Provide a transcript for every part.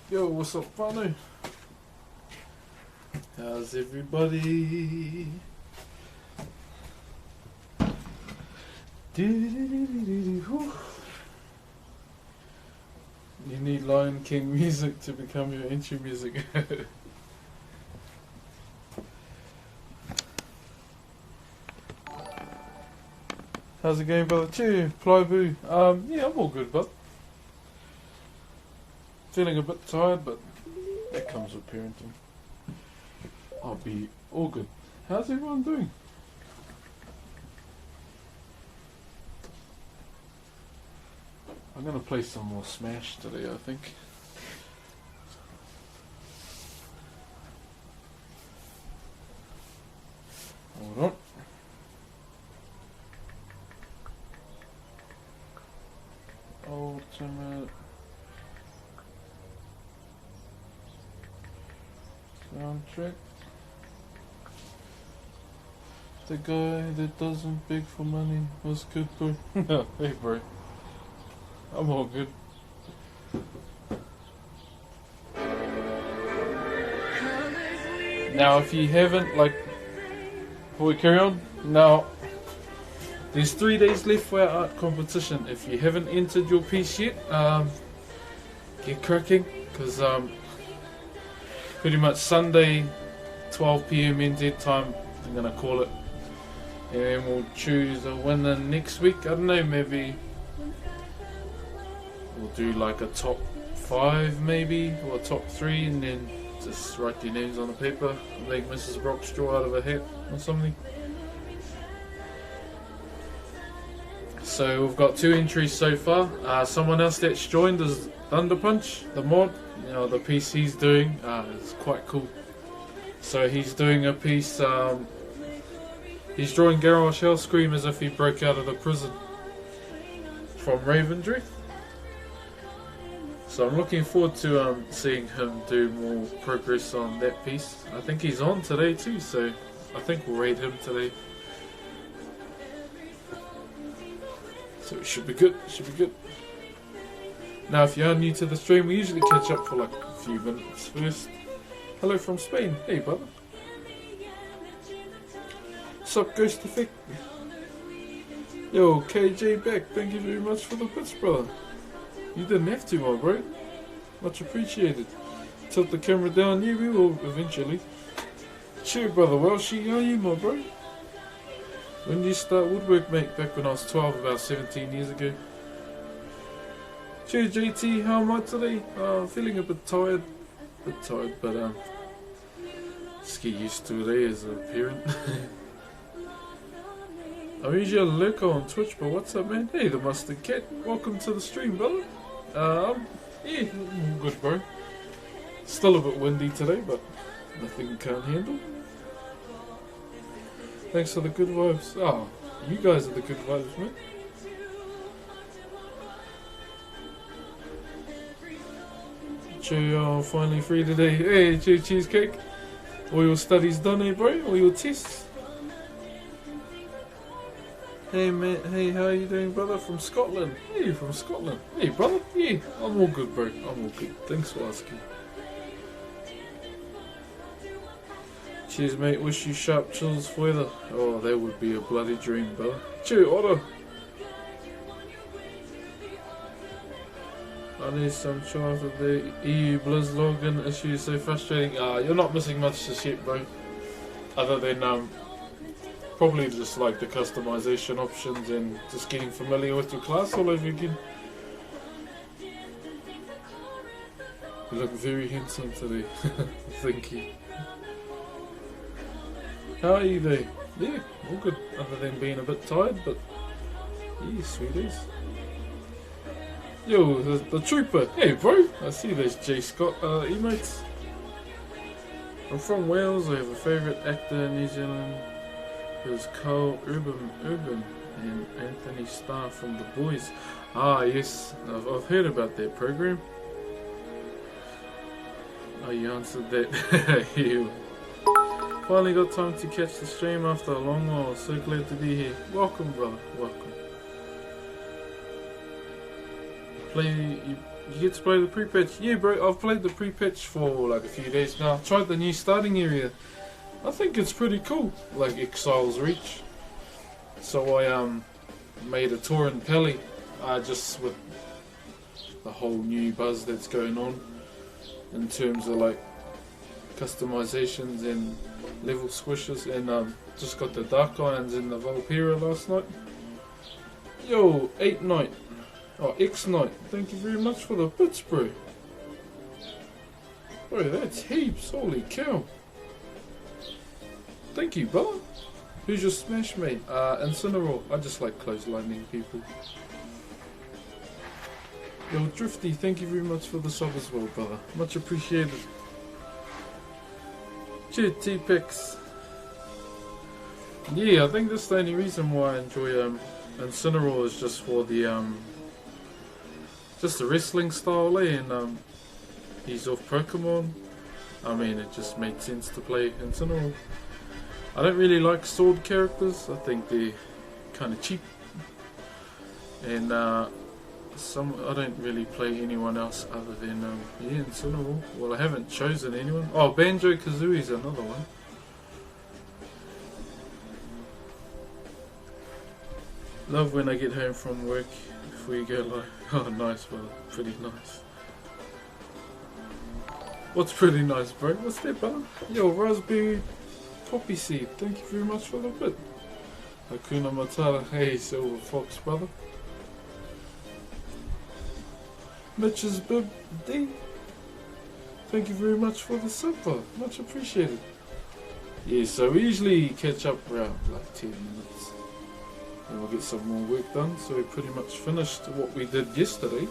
Yo, what's up, Whanau? How's everybody? You need Lion King music to become your entry music. How's it going, brother? Cheer, Poupou. Yeah, I'm all good, bud. Feeling a bit tired, but that comes with parenting. I'll be all good. How's everyone doing? I'm gonna play some more Smash today, I think. Hold on. Ultimate soundtrack. The guy that doesn't beg for money was good, bro. Hey, bro. I'm all good. Now, if you haven't, like, before we carry on, now, there's 3 days left for our art competition. If you haven't entered your piece yet, get cracking, because pretty much Sunday, 12 PM NZ time, I'm going to call it. And we'll choose a winner next week. I don't know, maybe we'll do like a top 5 maybe, or a top 3, and then just write your names on the paper and make Mrs. Broxh draw out of a hat or something. So we've got 2 entries so far. Someone else that's joined is Thunderpunch, the mod. You know, the piece he's doing is quite cool. So he's doing a piece, he's drawing Garrosh Hellscream as if he broke out of the prison from Ravendry. So I'm looking forward to seeing him do more progress on that piece. I think he's on today too, so I think we'll raid him today. So it should be good, should be good. Now if you are new to the stream, we usually catch up for like a few minutes first. Hello from Spain, hey brother. Sup Ghost Effect? Yo, KJ back, thank you very much for the bits, brother. You didn't have to, my bro. Much appreciated. Tilt the camera down, yeah, we will eventually. Cheer, brother Welshie, how are you, my bro? When did you start woodwork, mate? Back when I was 12, about 17 years ago. Cheer, JT, how am I today? Feeling a bit tired. But just get used to it, as a parent. I'm usually a lurker on Twitch, but what's up, man? Hey, the Mustard Cat. Welcome to the stream, brother. Yeah, I'm good, bro. Still a bit windy today, but nothing you can't handle. Thanks for the good vibes. Oh, you guys are the good vibes, man. Cheer, finally free today. Hey, cheer, cheesecake. All your studies done, eh, bro? All your tests. Hey mate, hey, how you doing, brother? From Scotland. Hey, from Scotland. Hey, brother. Yeah, I'm all good, bro. I'm all good. Thanks for asking. Cheers, mate. Wish you sharp chills weather. Oh, that would be a bloody dream, brother. Cheer, Otto. I need some chance of the EU Blizz login issue is so frustrating. You're not missing much this yet, bro. Other than probably just like the customization options and just getting familiar with your class all over again. You look very handsome today. Thank you. How are you there? Yeah, all good. Other than being a bit tired, but yeah, sweeties. Yo, the trooper. Hey, bro. I see there's J Scott emotes. I'm from Wales. I have a favourite actor in New Zealand. There's Carl Urban and Anthony Starr from The Boys. Ah, yes, I've heard about that program. Oh, you answered that. You finally got time to catch the stream after a long while. So glad to be here. Welcome, brother. Welcome. You get to play the pre-patch. Yeah, bro, I've played the pre-patch for like a few days now. Tried the new starting area. I think it's pretty cool, like Exile's Reach. So I made a tour in Peli, just with the whole new buzz that's going on in terms of like customizations and level squishes, and just got the Dark Irons in the Valpera last night. Yo, 8 Night. Oh, X Night, thank you very much for the bits, bro. Bro, that's heaps, holy cow. Thank you, brother. Who's your smash mate? Incineroar. I just like clotheslining people. Yo, Drifty, thank you very much for the sub as well, brother. Much appreciated. Cheers, T-Pex. Yeah, I think that's the only reason why I enjoy Incineroar is just for the just the wrestling style, and he's off Pokemon. I mean, it just made sense to play Incineroar. I don't really like sword characters. I think they're kind of cheap, and I don't really play anyone else other than Incineroar. Well, I haven't chosen anyone. Oh, Banjo-Kazooie's another one. Love when I get home from work before you go like, oh nice, brother, pretty nice. What's pretty nice, bro? What's that, brother? Yo, Raspberry Poppy Seed, thank you very much for the bit. Hakuna Matata, hey Silver Fox, brother. Mitch's Bib D, thank you very much for the sub, brother. Much appreciated. Yeah, so we usually catch up around like 10 minutes. And we'll get some more work done, so we pretty much finished what we did yesterday.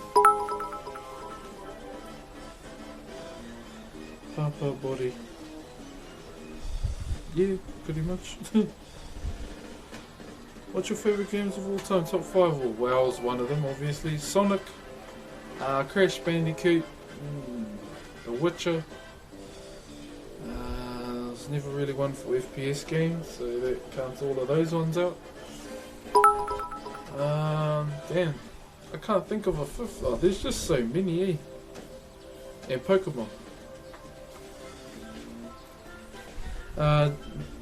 Papa body. Yeah, pretty much. What's your favourite games of all time? Top 5? Well, WoW's one of them, obviously. Sonic, Crash Bandicoot, The Witcher. I was never really one for FPS games, so that counts all of those ones out. Damn, I can't think of a fifth. Oh, there's just so many, eh? And Pokemon.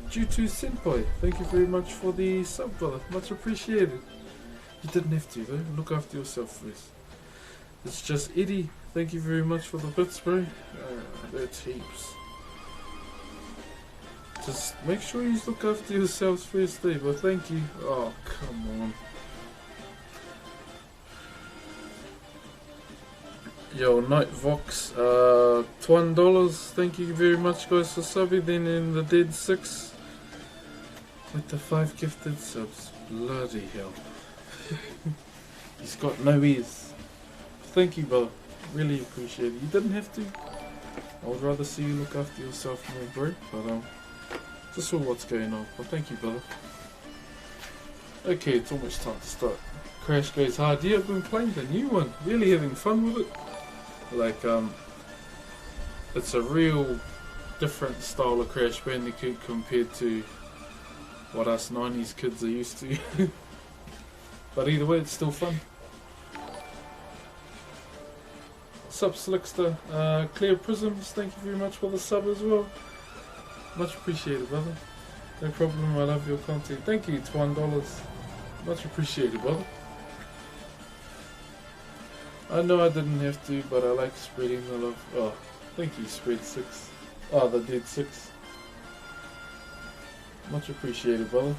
Jutu Senpai, thank you very much for the sub, brother. Much appreciated. You didn't have to, though. Look after yourself first. It's just Eddie. Thank you very much for the bits, bro. That's heaps. Just make sure you look after yourselves first, eh? But thank you. Oh, come on. Yo, Night Vox, $1. Thank you very much, guys, for subbing. Then in the Dead 6 with the 5 gifted subs. Bloody hell. He's got no ears. Thank you, brother. Really appreciate it. You didn't have to. I would rather see you look after yourself more, bro. But just saw what's going on. But thank you, brother. Okay, it's almost time to start. Crash Goes Hard. Yeah, I've been playing the new one. Really having fun with it. Like, it's a real different style of Crash Bandicoot compared to what us 90s kids are used to. But either way, it's still fun. Sub Slickster, Clear Prisms, thank you very much for the sub as well. Much appreciated, brother. No problem, I love your content. Thank you, it's $1. Much appreciated, brother. I know I didn't have to, but I like spreading the love. Oh, thank you, Spread 6. Oh, the Dead 6. Much appreciated, brother.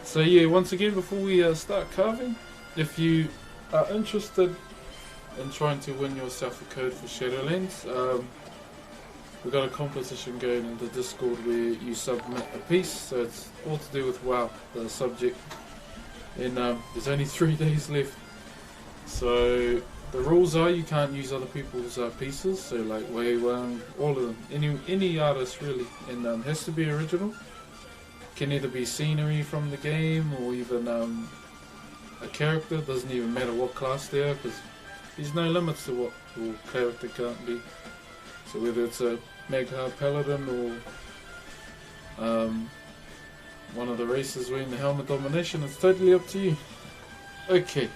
So yeah, once again, before we start carving, if you are interested in trying to win yourself a code for Shadowlands, we've got a competition going in the Discord where you submit a piece, so it's all to do with WoW, the subject, and there's only 3 days left. So the rules are you can't use other people's pieces, so like Wei Wang, all of them, any artist really, and has to be original. Can either be scenery from the game or even a character, doesn't even matter what class they are, because there's no limits to what your character can't be. So whether it's a Magha Paladin or one of the races wearing the Helmet Domination, it's totally up to you. Okay,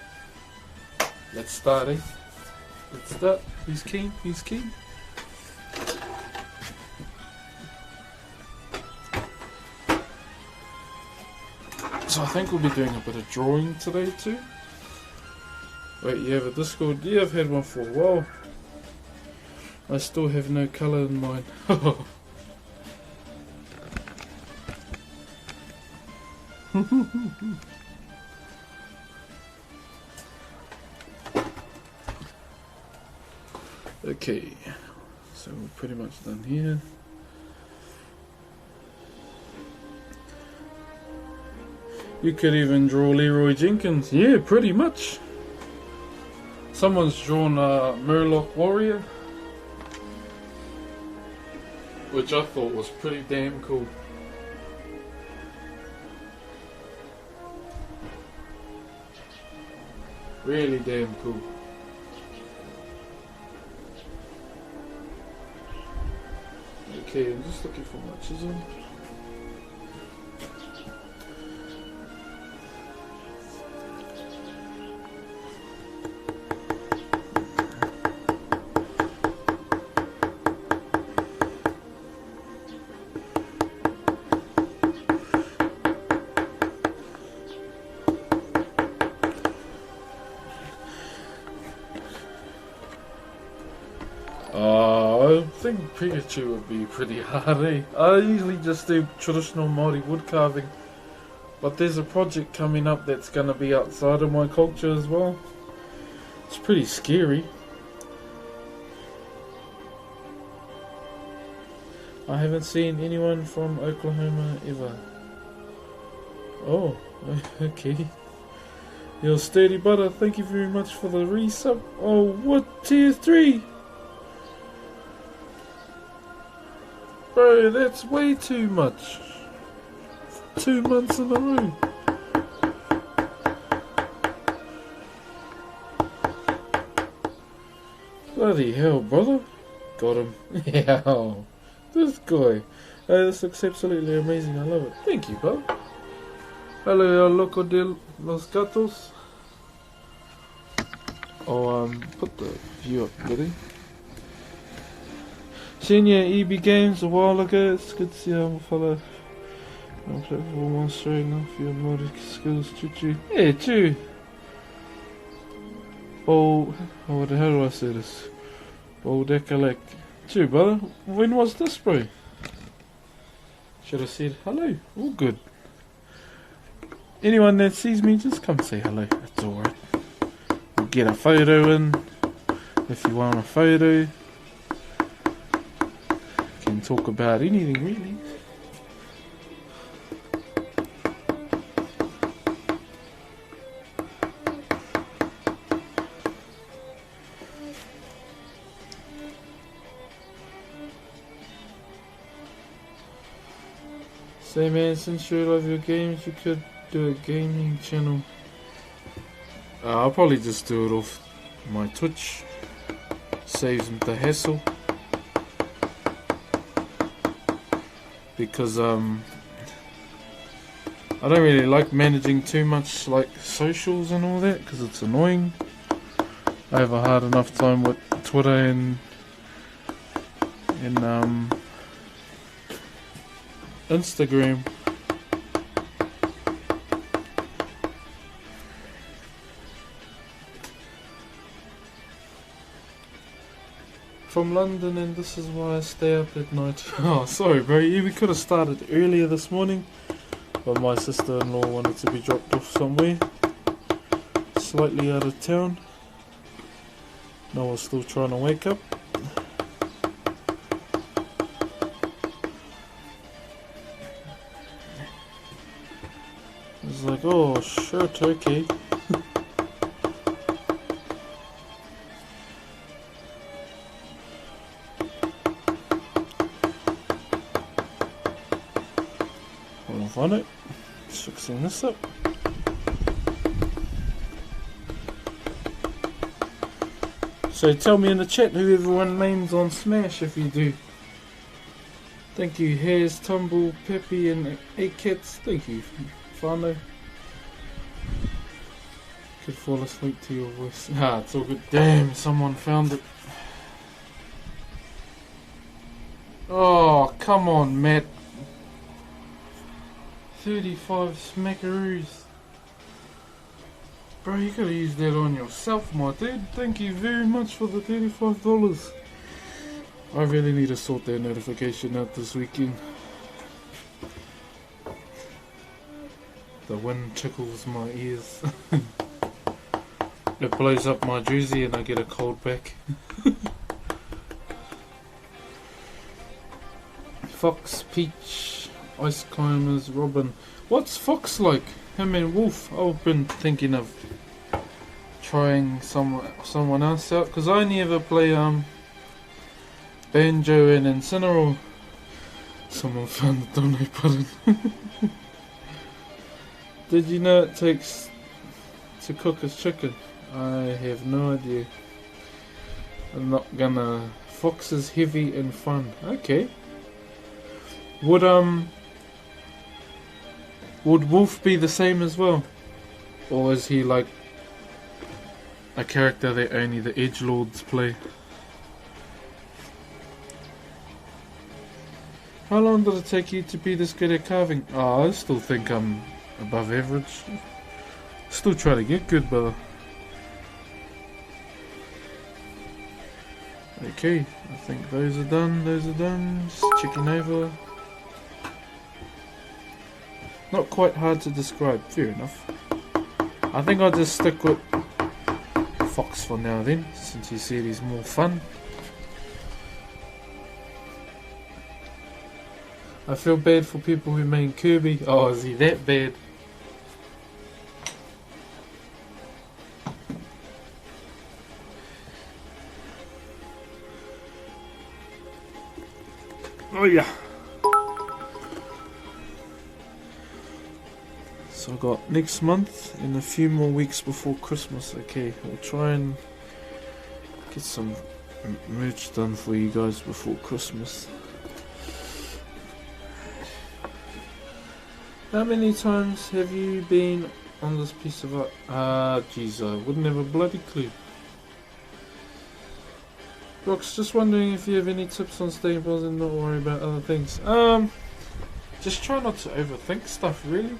let's start, eh? Let's start. He's keen, he's keen. So I think we'll be doing a bit of drawing today too. Wait, you have a Discord? Yeah, I've had one for a while. I still have no colour in mine. Okay, so we're pretty much done here. You could even draw Leroy Jenkins. Yeah, pretty much. Someone's drawn a Murloc Warrior, which I thought was pretty damn cool. Really damn cool. Okay, I'm just looking for my chisel. I think Pikachu would be pretty hard, eh? I usually just do traditional Maori wood carving, but there's a project coming up that's going to be outside of my culture as well. It's pretty scary. I haven't seen anyone from Oklahoma ever. Oh, okay. Yo, Sturdy Butter, thank you very much for the resub. Oh, what? Tier 3? Bro, that's way too much. 2 months in a row. Bloody hell, brother. Got him. Yeah, this guy. This looks absolutely amazing. I love it. Thank you, brother. Hello, loco de los gatos. I'll put the view up, buddy. Senior EB Games a while ago. It's good to see our fellow platform on showing off your Maori skills, Choo. Yeah, Choo. How do I say this? Dekalek. Choo, brother. When was this, bro? Should have said hello. All good. Anyone that sees me, just come say hello. It's alright. We'll get a photo in if you want a photo. Can talk about anything really. Say man, since you love your games, you could do a gaming channel. I'll probably just do it off my Twitch. Saves the hassle. Because I don't really like managing too much like socials and all that because it's annoying. I have a hard enough time with Twitter and Instagram. From London, and this is why I stay up at night. Oh, sorry bro, yeah, we could have started earlier this morning, but my sister-in-law wanted to be dropped off somewhere slightly out of town. Noah's still trying to wake up. It's like, oh shit, okay. On it, just fixing this up. So tell me in the chat who everyone names on Smash if you do. Thank you, Hairs, Tumble, Peppy, and 8 Cats. Thank you, Whānau. Could fall asleep to your voice. Ah, it's all good. Damn, someone found it. Oh, come on, Matt. 35 smackaroos. Bro, you gotta use that on yourself, my dude. Thank you very much for the $35. I really need to sort that notification out this weekend. The wind tickles my ears. It blows up my jersey and I get a cold back. Fox, Peach, Ice Climbers, Robin. What's Fox like? Him and Wolf. I've been thinking of trying someone else out, because I only ever play Banjo and Incineroar. Someone found the donate button. Did you know it takes to cook a chicken? I have no idea. I'm not gonna. Fox is heavy and fun. Okay. Would Wolf be the same as well? Or is he like a character that only the edgelords play? How long did it take you to be this good at carving? Oh, I still think I'm above average. Still try to get good, brother. Okay, I think those are done, Just checking over. Not quite hard to describe, fair enough. I think I'll just stick with Fox for now then, since you said he's more fun. I feel bad for people who main Kirby. Oh, is he that bad? Oh yeah. So I got next month and a few more weeks before Christmas. Okay, I'll try and get some merch done for you guys before Christmas. How many times have you been on this piece of art? Jeez, I wouldn't have a bloody clue. Broxh, just wondering if you have any tips on staying positive and not worry about other things. Just try not to overthink stuff, really.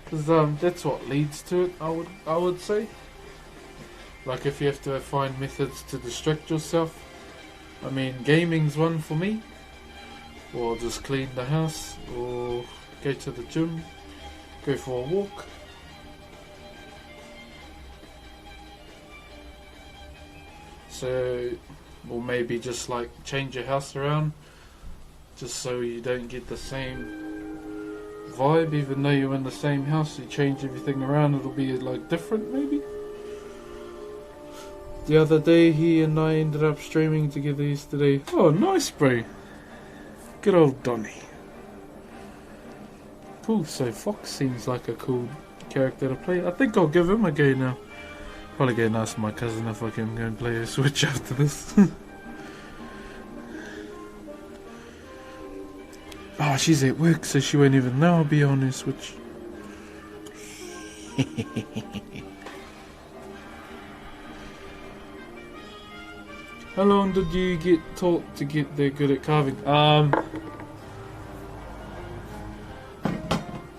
Because that's what leads to it, I would say. Like if you have to find methods to distract yourself. I mean, gaming's one for me. Or just clean the house, or go to the gym, go for a walk. So, or maybe just like change your house around, just so you don't get the same vibe. Even though you're in the same house, you change everything around, it'll be like different maybe. The other day he and I ended up streaming together yesterday. Oh nice, bro. Good old Donny. Cool, so Fox seems like a cool character to play. I think I'll give him a go now. Probably go and ask my cousin if I can go and play a Switch after this. Oh, she's at work, so she won't even know I'll be on her Switch. How long did you get taught to get that good at carving? I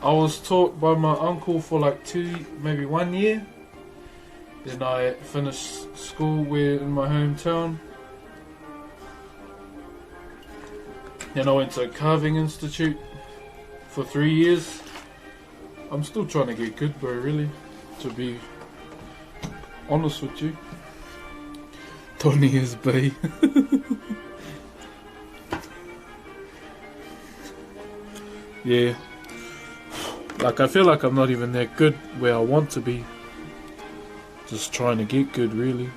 was taught by my uncle for like 2, maybe 1 year. Then I finished school in my hometown. Then I went to a carving institute for 3 years. I'm still trying to get good, bro, really, to be honest with you. Tony is bay. Yeah. Like I feel like I'm not even that good where I want to be. Just trying to get good, really.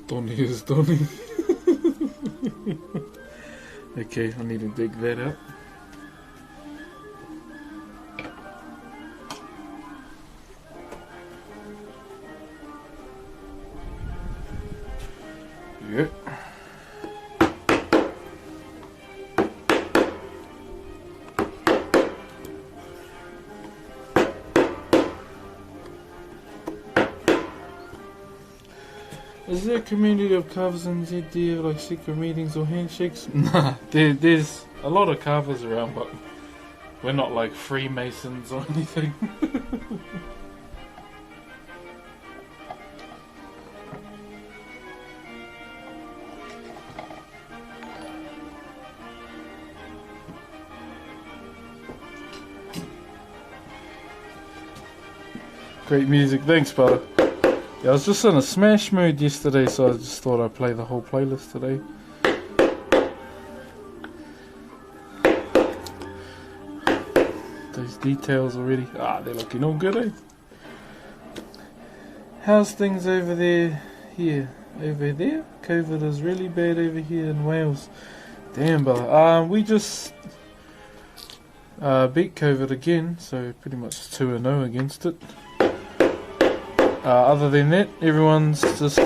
Tony is Tony. Okay, I need to dig that out. Yeah. Is there a community of carvers in Z? Do you have like secret meetings or handshakes? Nah, there's a lot of carvers around, but we're not like Freemasons or anything. Great music, thanks, brother. Yeah, I was just in a smash mood yesterday, so I just thought I'd play the whole playlist today. Those details already. They're looking all good, eh? How's things over there? Here? Over there? COVID is really bad over here in Wales. Damn, brother. We just beat COVID again, so pretty much 2-0 against it. Other than that, everyone's just,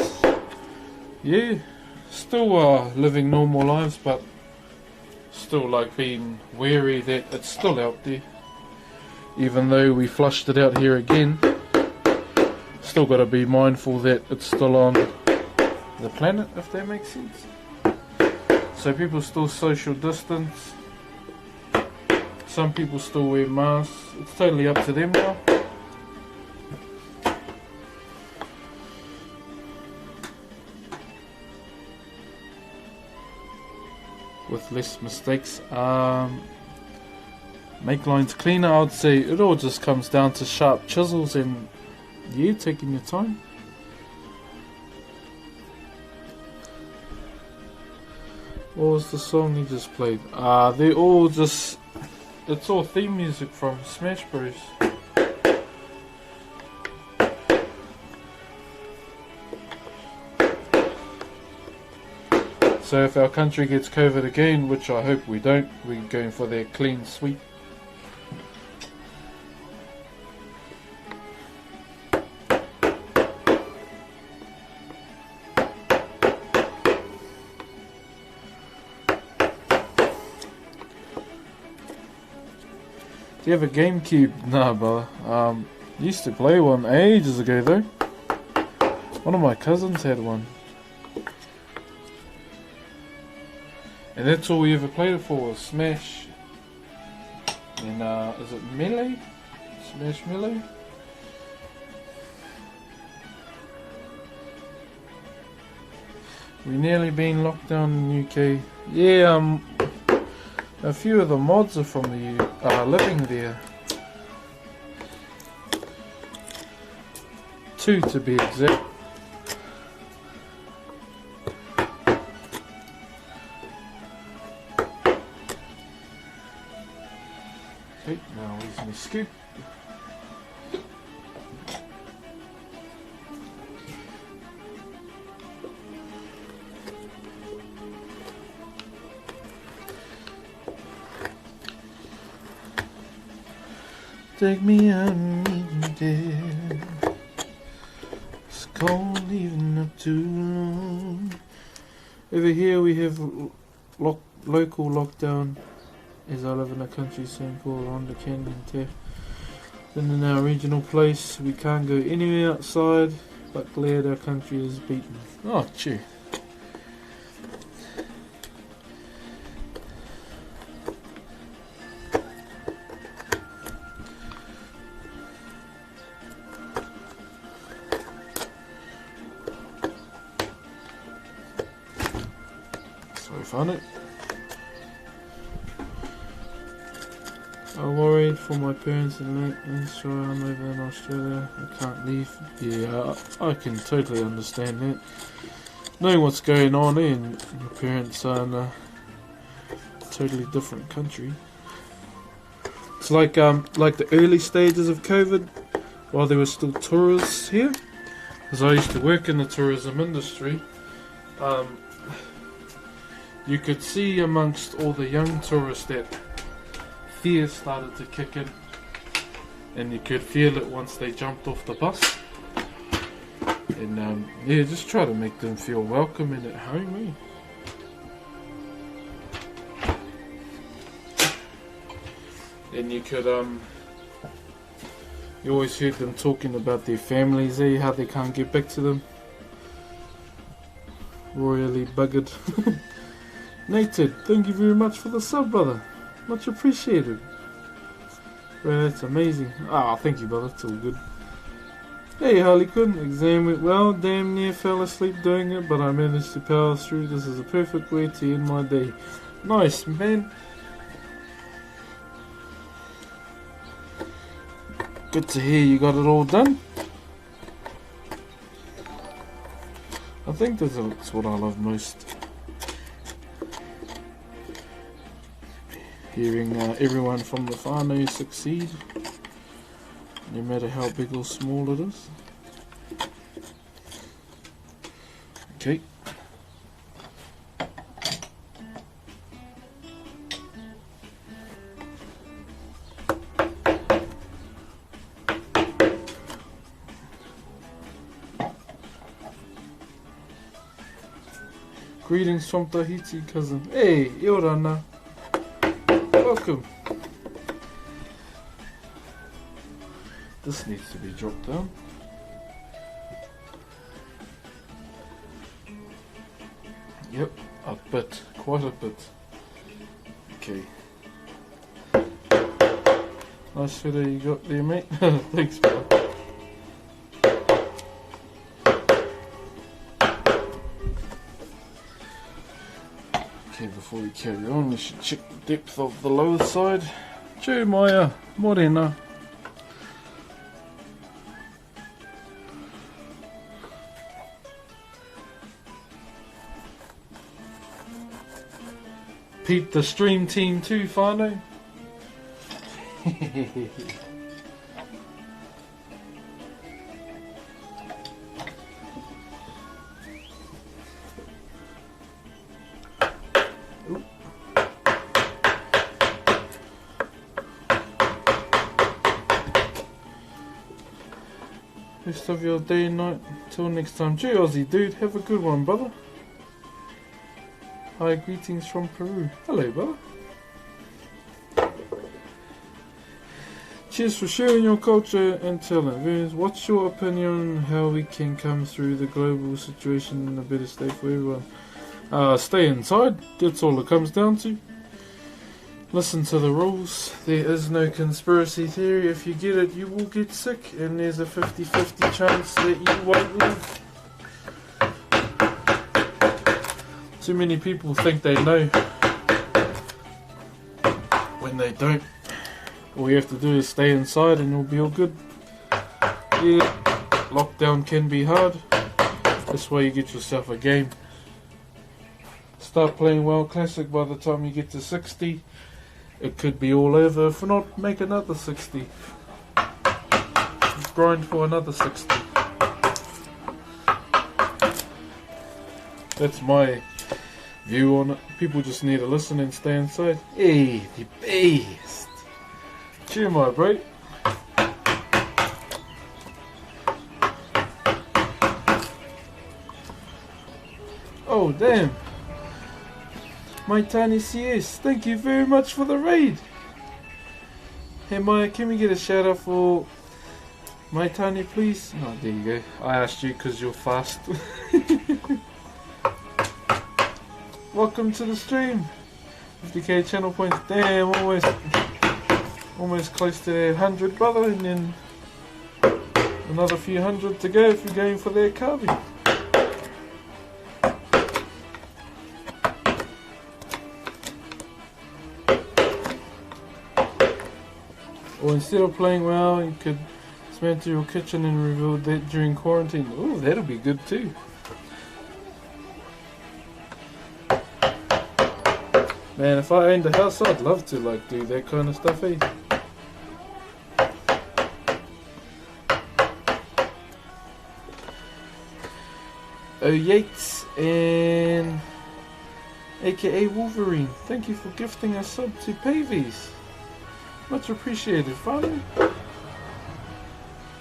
still living normal lives, but still like being wary that it's still out there. Even though we flushed it out here again, still got to be mindful that it's still on the planet, if that makes sense. So people still social distance. Some people still wear masks. It's totally up to them now. With less mistakes. Make lines cleaner. I would say it all just comes down to sharp chisels and taking your time. What was the song you just played? They're all just, it's all theme music from Smash Bros. So if our country gets COVID again, which I hope we don't, we're going for their clean sweep. Do you have a GameCube? Nah, brother. Used to play one ages ago though. One of my cousins had one. And that's all we ever played it for, was Smash. And is it Melee? Smash Melee? We nearly been locked down in the UK. Yeah, a few of the mods are from the living there. 2 to be exact. Okay, now where's my scoop? Take me out and meet you there. It's cold even up too long. Over here we have local lockdown, as I live in a country St. Paul on the Canyon Tap. Then in our regional place we can't go anywhere outside, but glad our country is beaten. Oh, gee. So found it. I'm worried for my parents and sure I'm over in Australia. I can't leave. Yeah, I can totally understand that. Knowing what's going on and your parents are in a totally different country. It's like the early stages of COVID, while there were still tourists here. Because I used to work in the tourism industry. You could see amongst all the young tourists that fear started to kick in, and you could feel it once they jumped off the bus. And yeah, just try to make them feel welcome and at home, And you could you always heard them talking about their families, how they can't get back to them. royally buggered. Nated, thank you very much for the sub, brother. Much appreciated. Bro, that's amazing. Ah, thank you, brother. It's all good. Hey, Harley-Quinn. Exam went well. Damn near fell asleep doing it, but I managed to power through. This is a perfect way to end my day. Nice, man. Good to hear you got it all done. I think that's what I love most. Hearing everyone from the whānau succeed, no matter how big or small it is. Okay. Greetings from Tahiti, cousin. Hey, Iorana. Welcome. This needs to be dropped down. Yep, a bit, quite a bit. Okay. Nice fitter you got there, mate. Thanks, bro. Okay, before we carry on, we should check the depth of the lower side. Chur Whanau, morena. Pete the stream team too, whānau. Rest of your day and night. Till next time. Gee, Aussie dude, have a good one, brother. Hi, greetings from Peru. Hello, brother. Cheers for sharing your culture and talent. What's your opinion on how we can come through the global situation in a better state for everyone? Stay inside. That's all it comes down to. Listen to the rules. There is no conspiracy theory. If you get it, you will get sick, and there's a 50-50 chance that you won't live. Too many people think they know when they don't. All you have to do is stay inside and you'll be all good. Yeah, lockdown can be hard. That's why you get yourself a game. Start playing WoW Classic. By the time you get to 60, it could be all over. If not, make another 60. Grind for another 60. That's my view on it. People just need to listen and stay inside. Hey, the best. Cheer, my bro. Oh, damn. My tiny CS, thank you very much for the raid. Hey Maya, can we get a shout out for my tiny, please? Oh, there you go. I asked you because you're fast. Welcome to the stream. 50k channel points. Damn, almost close to their 100, brother, and then another few hundred to go if you're going for their carving. Or instead of playing WoW, you could dismantle your kitchen and rebuild that during quarantine. Ooh, that'll be good too. Man, if I owned a house, I'd love to like do that kind of stuff, eh? Oh, Yates and aka Wolverine, thank you for gifting a sub to Pavies. Much appreciated, father.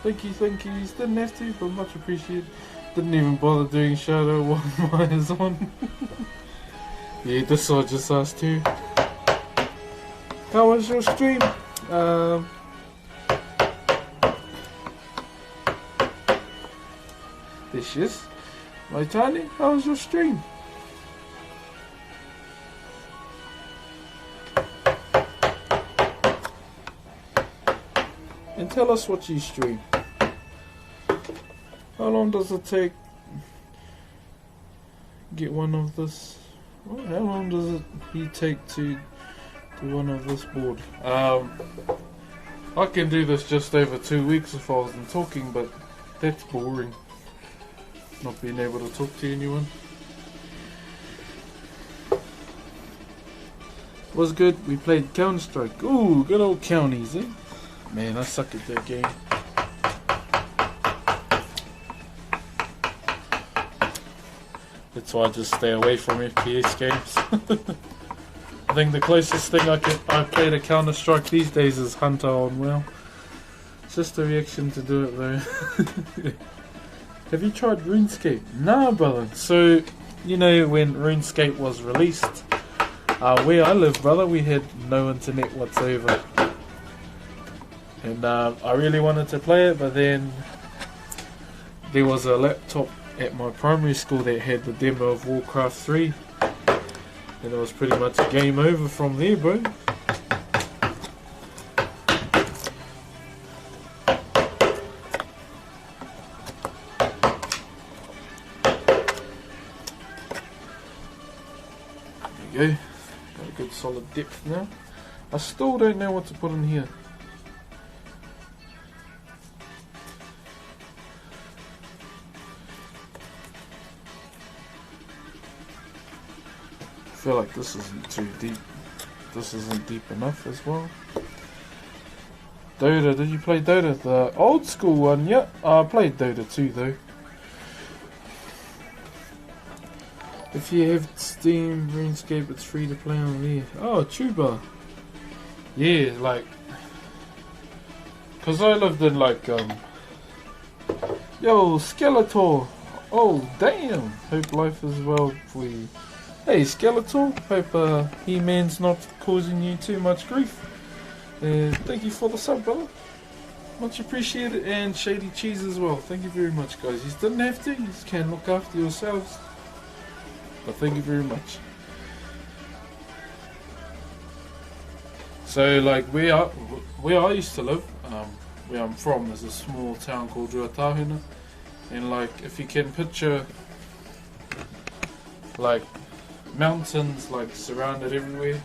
Thank you, didn't have to, but much appreciated. Didn't even bother doing shadow while mine is on. Yeah, this I just asked too. How was your stream? This is. My Tiny, how was your stream? And tell us what you stream. How long does it take? Get one of this. Well, how long does it take to do one of this board? I can do this just over 2 weeks if I wasn't talking, but that's boring. Not being able to talk to anyone. Was good. We played Counter-Strike. Ooh, good old counties, eh? Man, I suck at that game. That's why I just stay away from FPS games. I think the closest thing I play to Counter-Strike these days is Hunter on WoW. It's just a reaction to do it though. Have you tried RuneScape? Nah, brother. So, you know when RuneScape was released, where I live, brother, we had no internet whatsoever. And I really wanted to play it, but then there was a laptop at my primary school that had the demo of Warcraft 3. And it was pretty much a game over from there, bro. There you go. Got a good solid depth now. I still don't know what to put in here. I feel like this isn't too deep. This isn't deep enough as well. Dota, did you play Dota? The old school one, yeah. I played Dota 2 though. If you have Steam, RuneScape, it's free to play on there. Oh, Tuba. Yeah, like, cause I lived in like, yo, Skeletor. Oh, damn. Hope life is well for you. Hey Skeletor, hope He-Man's not causing you too much grief. Thank you for the sub, brother. Much appreciated, and Shady Cheese as well. Thank you very much, guys. You didn't have to, you just can look after yourselves. But thank you very much. So, like where I used to live, where I'm from, there's a small town called Ruatahuna, and like if you can picture, like mountains like surrounded everywhere,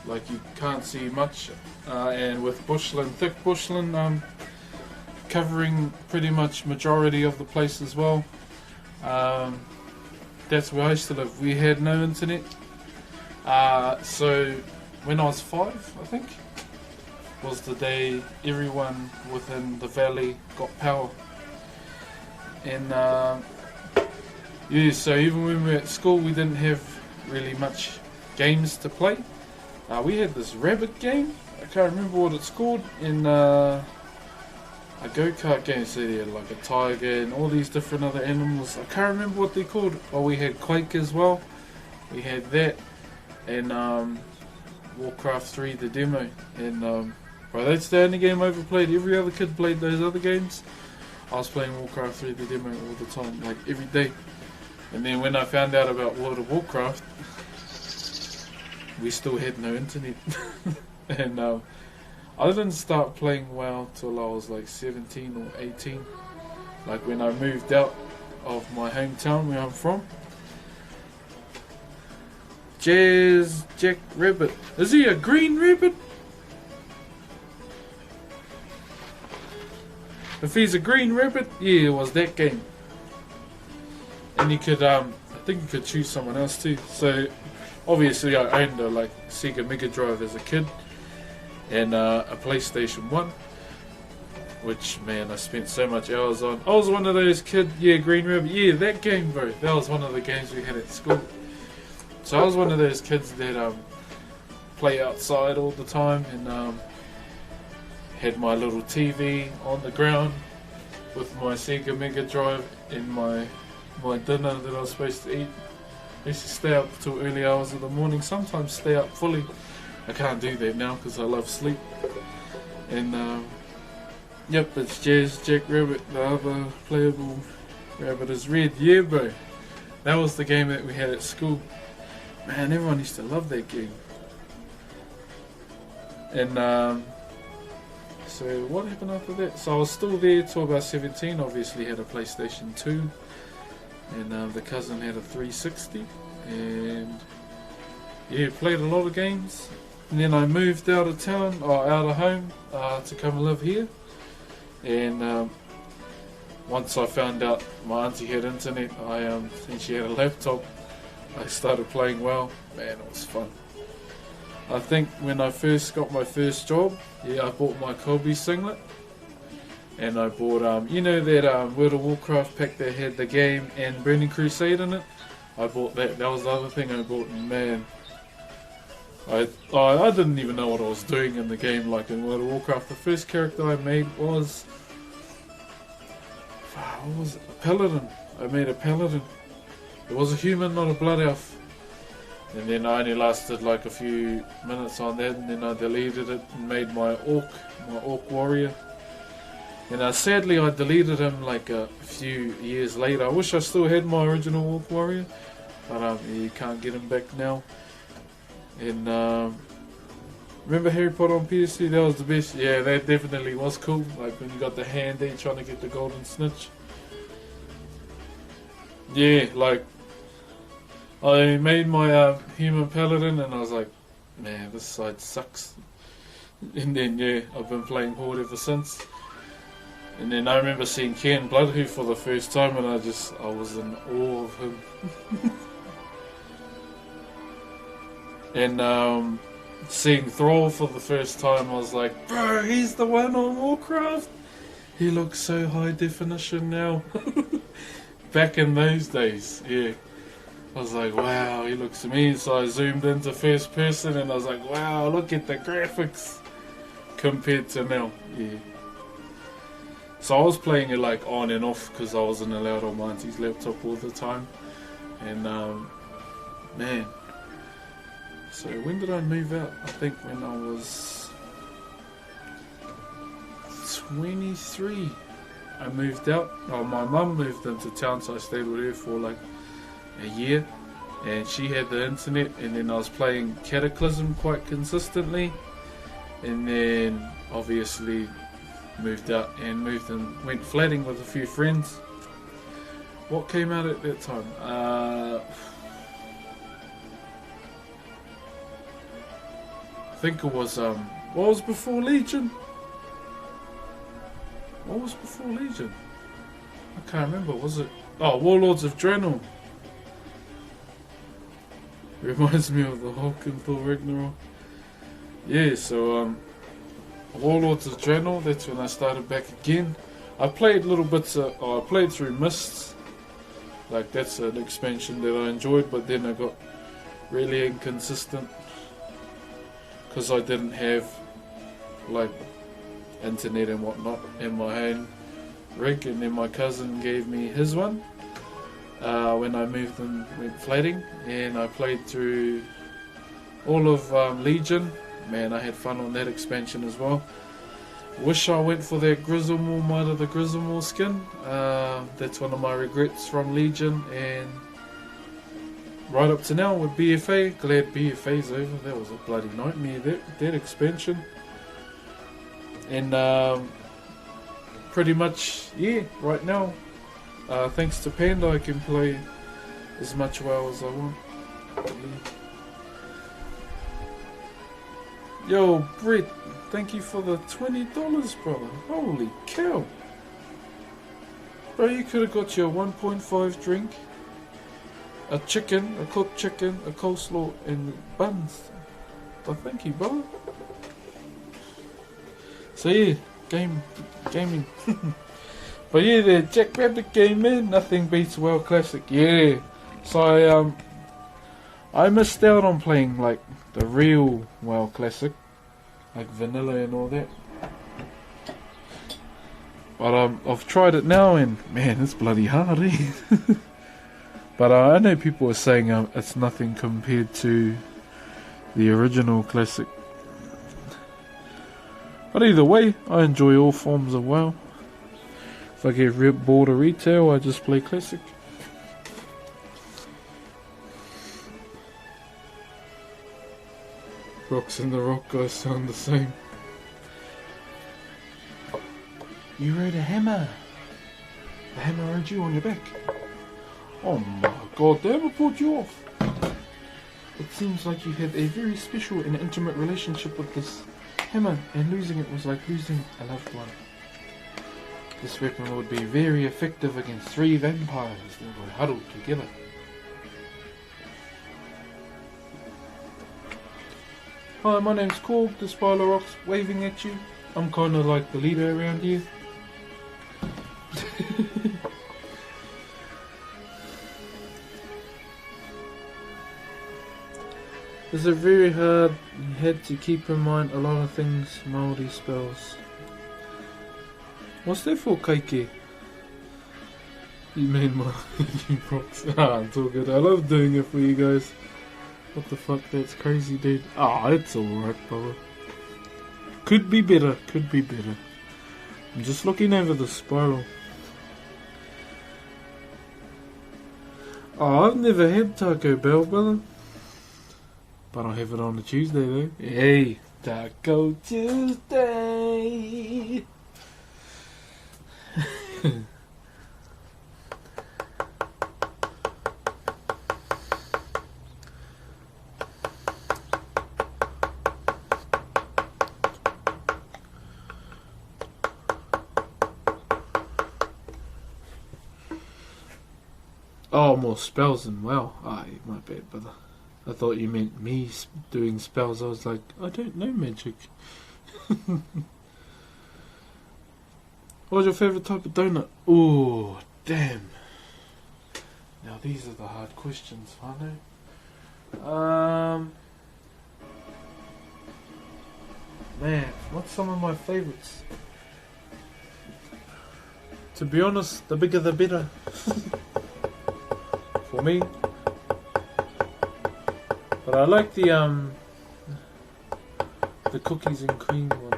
like you can't see much, and with bushland, thick bushland, covering pretty much majority of the place as well. That's where I used to live. We had no internet, so when I was 5, I think, was the day everyone within the valley got power. And yeah, so even when we were at school, we didn't have really much games to play. We had this rabbit game, I can't remember what it's called, in a go-kart game. So yeah, like a tiger and all these different other animals. I can't remember what they're called. Oh, we had Quake as well. We had that, and Warcraft 3, the demo. And bro, that's the only game I ever played. Every other kid played those other games. I was playing Warcraft 3, the demo, all the time, like every day. And then when I found out about World of Warcraft, we still had no internet. And I didn't start playing WoW till I was like 17 or 18. Like when I moved out of my hometown where I'm from. Jack Rabbit. Is he a green rabbit? If he's a green rabbit, yeah, it was that game. And you could, I think you could choose someone else too. So obviously I owned a like Sega Mega Drive as a kid, and a PlayStation 1, which, man, I spent so much hours on. I was one of those kids, yeah, Green Rabbit, yeah, that game, bro. That was one of the games we had at school. So I was one of those kids that play outside all the time, and had my little TV on the ground with my Sega Mega Drive and my dinner that I was supposed to eat. I used to stay up till early hours of the morning, sometimes stay up fully. I can't do that now because I love sleep. And yep, it's Jack Rabbit, the other playable Rabbit is red. Yeah, bro. That was the game that we had at school. Man, everyone used to love that game. And so what happened after that? So I was still there till about 17. Obviously had a PlayStation 2. And the cousin had a 360. And yeah, played a lot of games. And then I moved out of town, or out of home, to come and live here. And once I found out my auntie had internet, and she had a laptop, I started playing WoW. Man, it was fun. I think when I first got my first job, I bought my Kobe singlet. And I bought, you know that World of Warcraft pack that had the game and Burning Crusade in it? I bought that. That was the other thing I bought, and man, I didn't even know what I was doing in the game. Like in World of Warcraft, the first character I made was, what was it? A paladin. I made a paladin. It was a human, not a blood elf. And then I only lasted like a few minutes on that, and then I deleted it and made my orc warrior. And sadly I deleted him like a few years later. I wish I still had my original orc warrior, but you can't get him back now. And remember Harry Potter on PS2? That was the best. Yeah, that definitely was cool. Like when you got the hand there trying to get the golden snitch. Yeah, like I made my human paladin, and I was like, man, this side sucks. And then I've been playing Horde ever since. And then I remember seeing Ken Bloodhoof for the first time, and I was in awe of him. And seeing Thrall for the first time, I was like, bro, he's the one on Warcraft. He looks so high definition now. Back in those days, I was like, wow, he looks amazing. So I zoomed into first person, and I was like, wow, look at the graphics compared to now. So I was playing it like on and off because I wasn't allowed on my auntie's laptop all the time. And man, so when did I move out? I think when I was 23 I moved out. My mum moved into town, so I stayed with her for like a year, and she had the internet, and then I was playing Cataclysm quite consistently, and then obviously moved out and went flatting with a few friends. What came out at that time? I think it was what was before Legion? What was before Legion? I can't remember. Was it? Oh, Warlords of Draenor. Reminds me of the Hulk and Thor Ragnarok. Yeah, so Warlords of Draenor, that's when I started back again. I played little bits I played through Mists. Like that's an expansion that I enjoyed, but then I got really inconsistent because I didn't have like internet and whatnot in my own rig, and then my cousin gave me his one when I moved and went flatting, and I played through all of Legion. Man, I had fun on that expansion as well. Wish I went for that Grizzlemore, Might of the Grizzlemore skin. That's one of my regrets from Legion, and right up to now with BFA, glad BFA's over. That was a bloody nightmare, that expansion. And pretty much, right now, thanks to Panda, I can play as much WoW as I want. Yo, Brett, thank you for the $20, brother. Holy cow. Bro, you could have got your 1.5 drink, a chicken, a cooked chicken, a coleslaw, and buns. Thank you, brother. So yeah, gaming. But yeah, the Jack Rabbit game, man, nothing beats WoW Classic. Yeah. So I missed out on playing like the real WoW Classic, like vanilla and all that. But I've tried it now, and man, it's bloody hard, eh? But I know people are saying it's nothing compared to the original Classic. But either way, I enjoy all forms of WoW. If I get bored of retail, I just play classic. Broxh and the rock guys sound the same. You rode a hammer. The hammer rode you on your back. Oh my god, the hammer pulled you off. It seems like you had a very special and intimate relationship with this hammer, and losing it was like losing a loved one. This weapon would be very effective against 3 vampires that were huddled together. Hi, my name's Korg, the Spider Rocks, waving at you. I'm kinda like the leader around here. Is it very hard? You had to keep in mind a lot of things, Maori spells. What's that for, Kaike? You mean my you Broxh? Ah, it's all good. I love doing it for you guys. What the fuck, that's crazy, dude. Ah, it's alright, brother. Could be better, could be better. I'm just looking over the spiral. Oh, I've never had Taco Bell, brother. But I'll have it on a Tuesday though. Hey, Taco Tuesday! Oh, more spells than well. Ah, my bad, brother. I thought you meant me doing spells. I was like, I don't know magic. What's your favourite type of donut? Oh, damn. Now these are the hard questions, Whanau. Man, what's some of my favourites? To be honest, the bigger the better. For me. But I like the cookies and cream ones.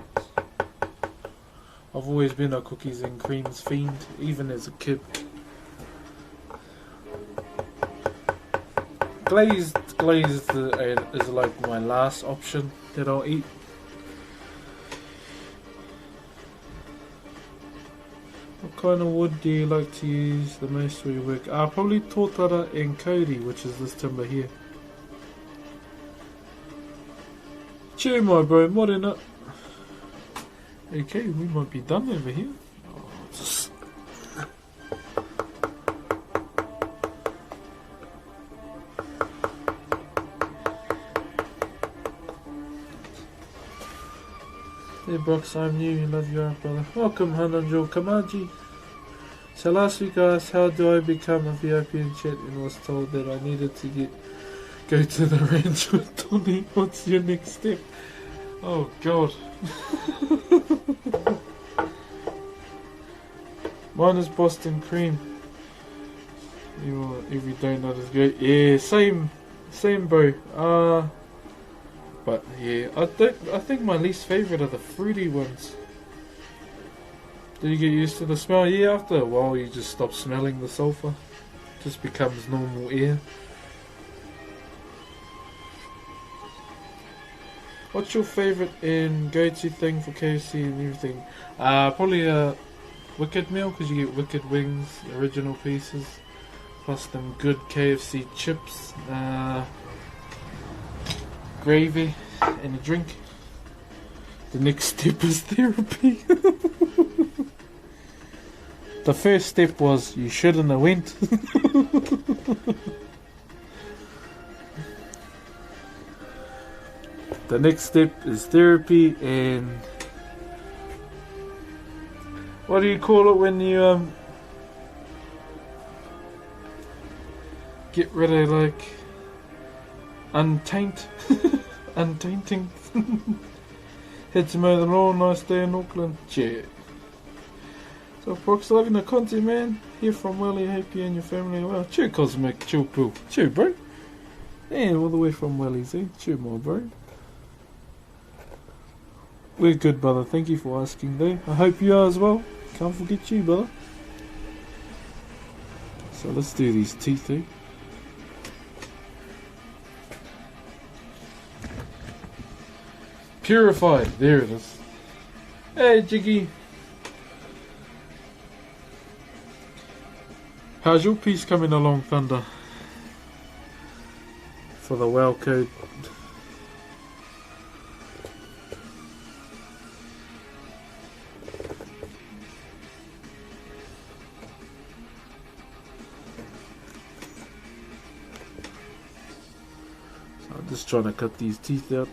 I've always been a cookies and creams fiend, even as a kid. Glazed is like my last option that I'll eat. What kind of wood do you like to use the most for your work? Probably tōtara and kauri, which is this timber here. Cheer, my bro, morena. Okay, we might be done over here. Hey Broxh, I'm new, love you out, brother. Welcome, Hananjo Kamaji. So last week I asked how do I become a VIP in chat and was told that I needed to go to the ranch with Tony. What's your next step? Oh god. Mine is Boston cream. Every donut is great. Yeah, same bro. But yeah, I think my least favourite are the fruity ones. Do you get used to the smell? Yeah, after a while you just stop smelling the sulphur. It just becomes normal air. What's your favourite and go-to thing for KFC and everything? Probably a Wicked meal, because you get Wicked wings, original pieces, plus them good KFC chips, gravy, and a drink. The next step is therapy. The first step was you shouldn't have went. The next step is therapy, and what do you call it when you get rid of like untainting. Had to mow the lawn, nice day in Auckland. Yeah. So Broxh, loving the content, man. Here from Welly, hope you and your family are well. Chur Cosmic, chill pool. Chur, bro. Yeah, all the way from Welly's, eh? Chur, my bro. We're good, brother. Thank you for asking, though. I hope you are as well. Can't forget you, brother. So let's do these teeth, eh? Purified, there it is. Hey Jiggy! How's your piece coming along, Thunder? For the WoW code. So I'm just trying to cut these teeth out.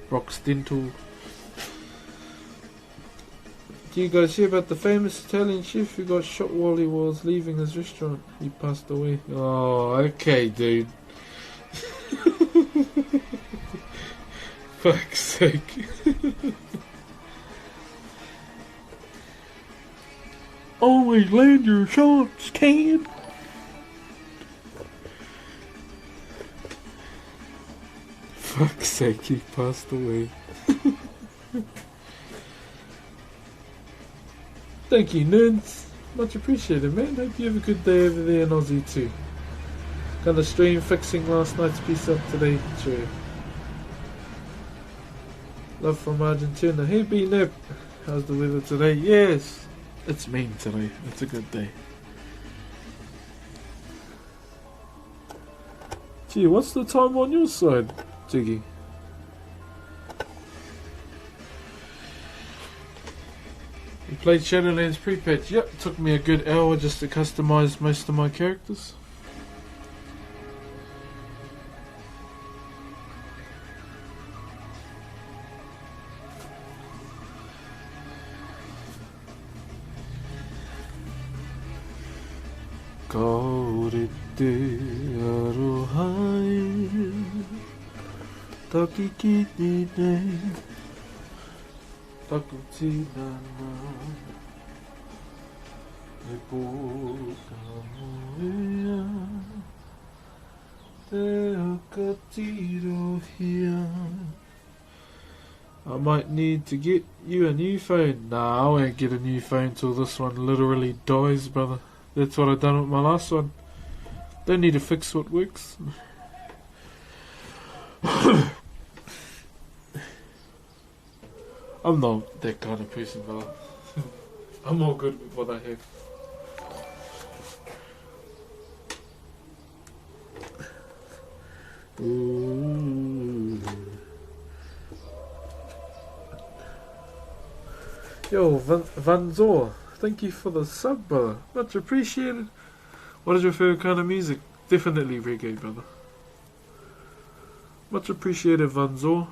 Broxh dental. Do you guys hear about the famous Italian chef who got shot while he was leaving his restaurant? He passed away. Oh, okay, dude. Fuck's sake. Always land your shots, kid. Fuck's sake, he passed away. Thank you, nerds. Much appreciated, man. Hope you have a good day over there in Aussie too. Got the stream fixing last night's piece up today. True. Love from Argentina. Hey B-Nip. How's the weather today? Yes. It's mean today. It's a good day. Gee, what's the time on your side, Jiggy? You played Shadowlands pre-patch. Yep, took me a good hour just to customize most of my characters. Kaorete arohai takiki ne takuti nana e pōka moea te hakatiro hia. I might need to get you a new phone. Nah, I won't get a new phone till this one literally dies, brother. That's what I done with my last one. Don't need to fix what works. I'm not that kind of person, brother. I'm all good with what I have. Ooh. Yo, Van Zor, thank you for the sub, brother. Much appreciated. What is your favorite kind of music? Definitely reggae, brother. Much appreciated, Van Zor.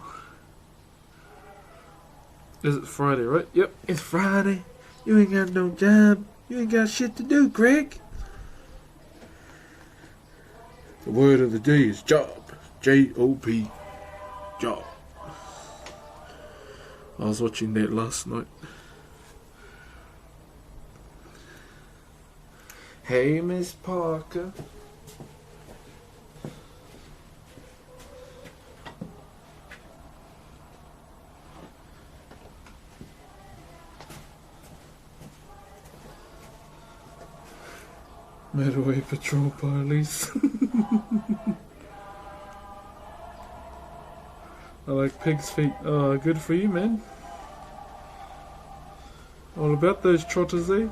Is it Friday, right? Yep, it's Friday. You ain't got no job. You ain't got shit to do, Greg. The word of the day is job. J-O-B. Job. I was watching that last night. Hey, Miss Parker. Motorway Patrol Police. I like pig's feet. Oh, good for you, man. All about those trotters, eh?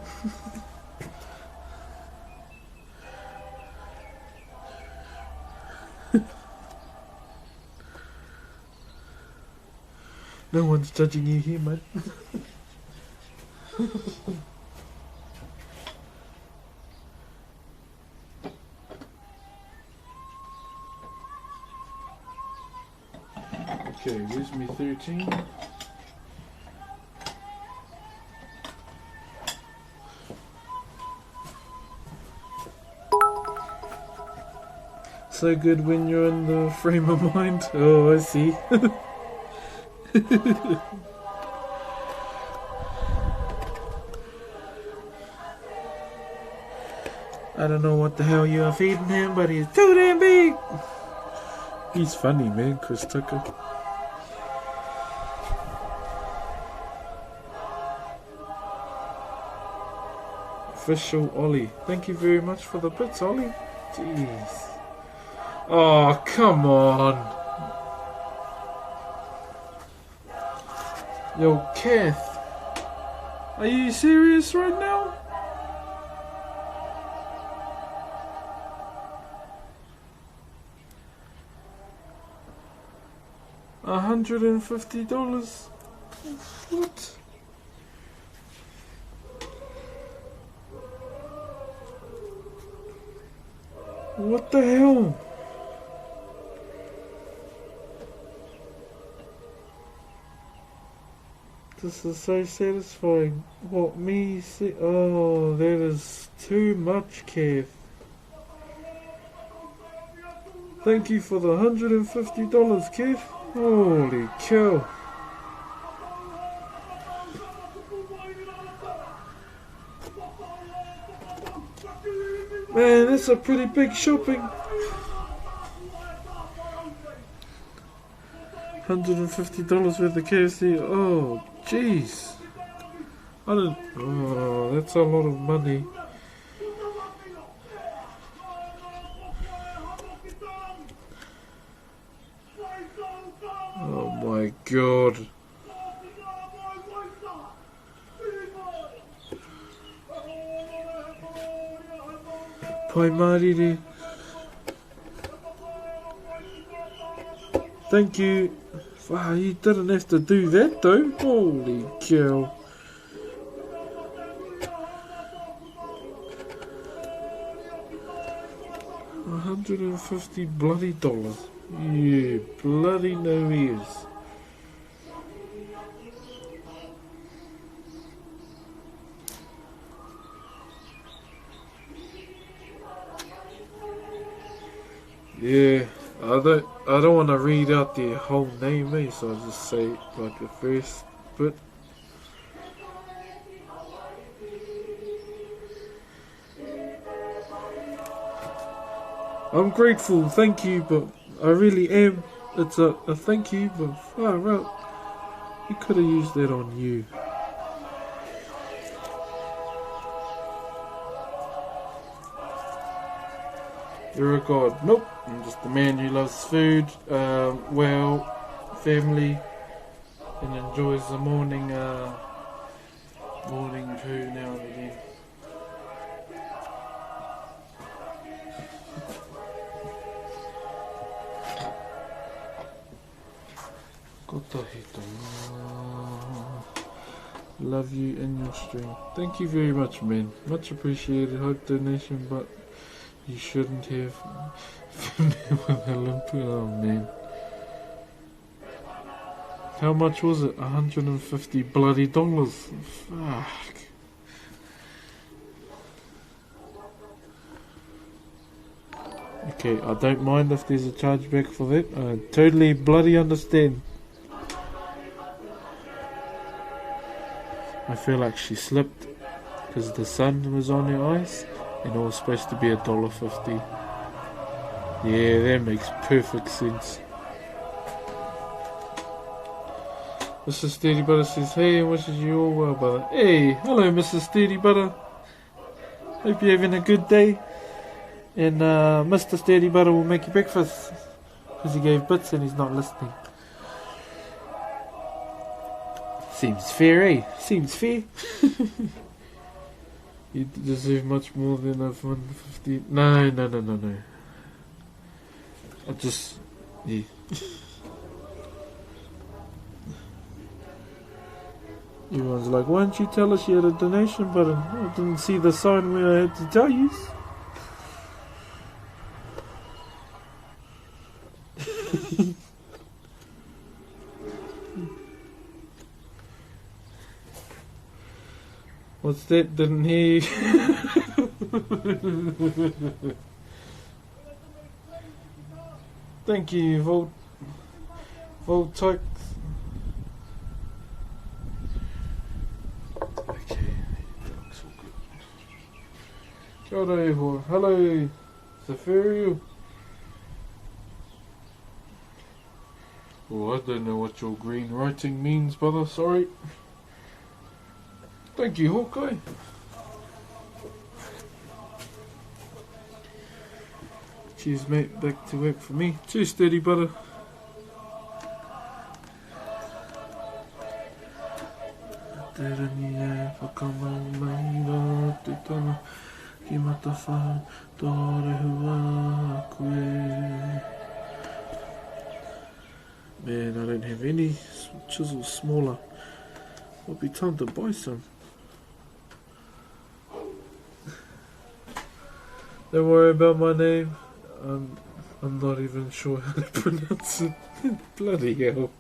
No one's judging you here, man. Okay, where's me 13? So good when you're in the frame of mind. Oh, I see. I don't know what the hell you are feeding him, but he's too damn big. He's funny, man, Chris Tucker. official Ollie. Thank you very much for the bits, Ollie. Jeez. Oh, come on. Yo, Kath. Are you serious right now? $150? What? What the hell? This is so satisfying. What me see? Oh, that is too much, Kev. Thank you for the $150, Kev. Holy cow. Man, that's a pretty big shopping. $150 worth of KFC. Oh, jeez. I don't. Oh, that's a lot of money. Oh my god. Pai mariri. Thank you. Wow, you didn't have to do that though. Holy cow. $150 bloody dollars. Yeah, bloody no ears. Yeah, I don't want to read out their whole name, eh? So I'll just say like the first bit. I'm grateful, thank you, but I really am. It's a thank you, but far out. You could have used that on you. You're a god. Nope. I'm just a man who loves food, well, family, and enjoys the morning poo now and again. Love you and your stream. Thank you very much, man. Much appreciated. Hope donation, but you shouldn't have. With Olympia, oh man. How much was it? $150 bloody dollars. Fuck. Okay, I don't mind if there's a chargeback for that. I totally bloody understand. I feel like she slipped because the sun was on her eyes and it was supposed to be $1.50. Yeah, that makes perfect sense. Mr. Sturdy Butter says, hey, wishes you all well, brother. Hey, hello, Mr. Sturdy Butter. Hope you're having a good day. And Mr. Sturdy Butter will make you breakfast because he gave bits and he's not listening. Seems fair, eh? Seems fair. You deserve much more than a $150. No. I just, yeah. Everyone's like, why didn't you tell us you had a donation button? I didn't see the sign where I had to tell you. What's that? Didn't hear you. Thank you, Voltix. Okay, that looks all good. Kia ora e hoa. Hello, Safario. Oh, I don't know what your green writing means, brother. Sorry. Thank you, Hawkeye. Cheers, mate. Back to work for me. Too steady, butter. Man, I don't have any chisels smaller. It'll be time to buy some. Don't worry about my name. I'm not even sure how to pronounce it. Bloody hell.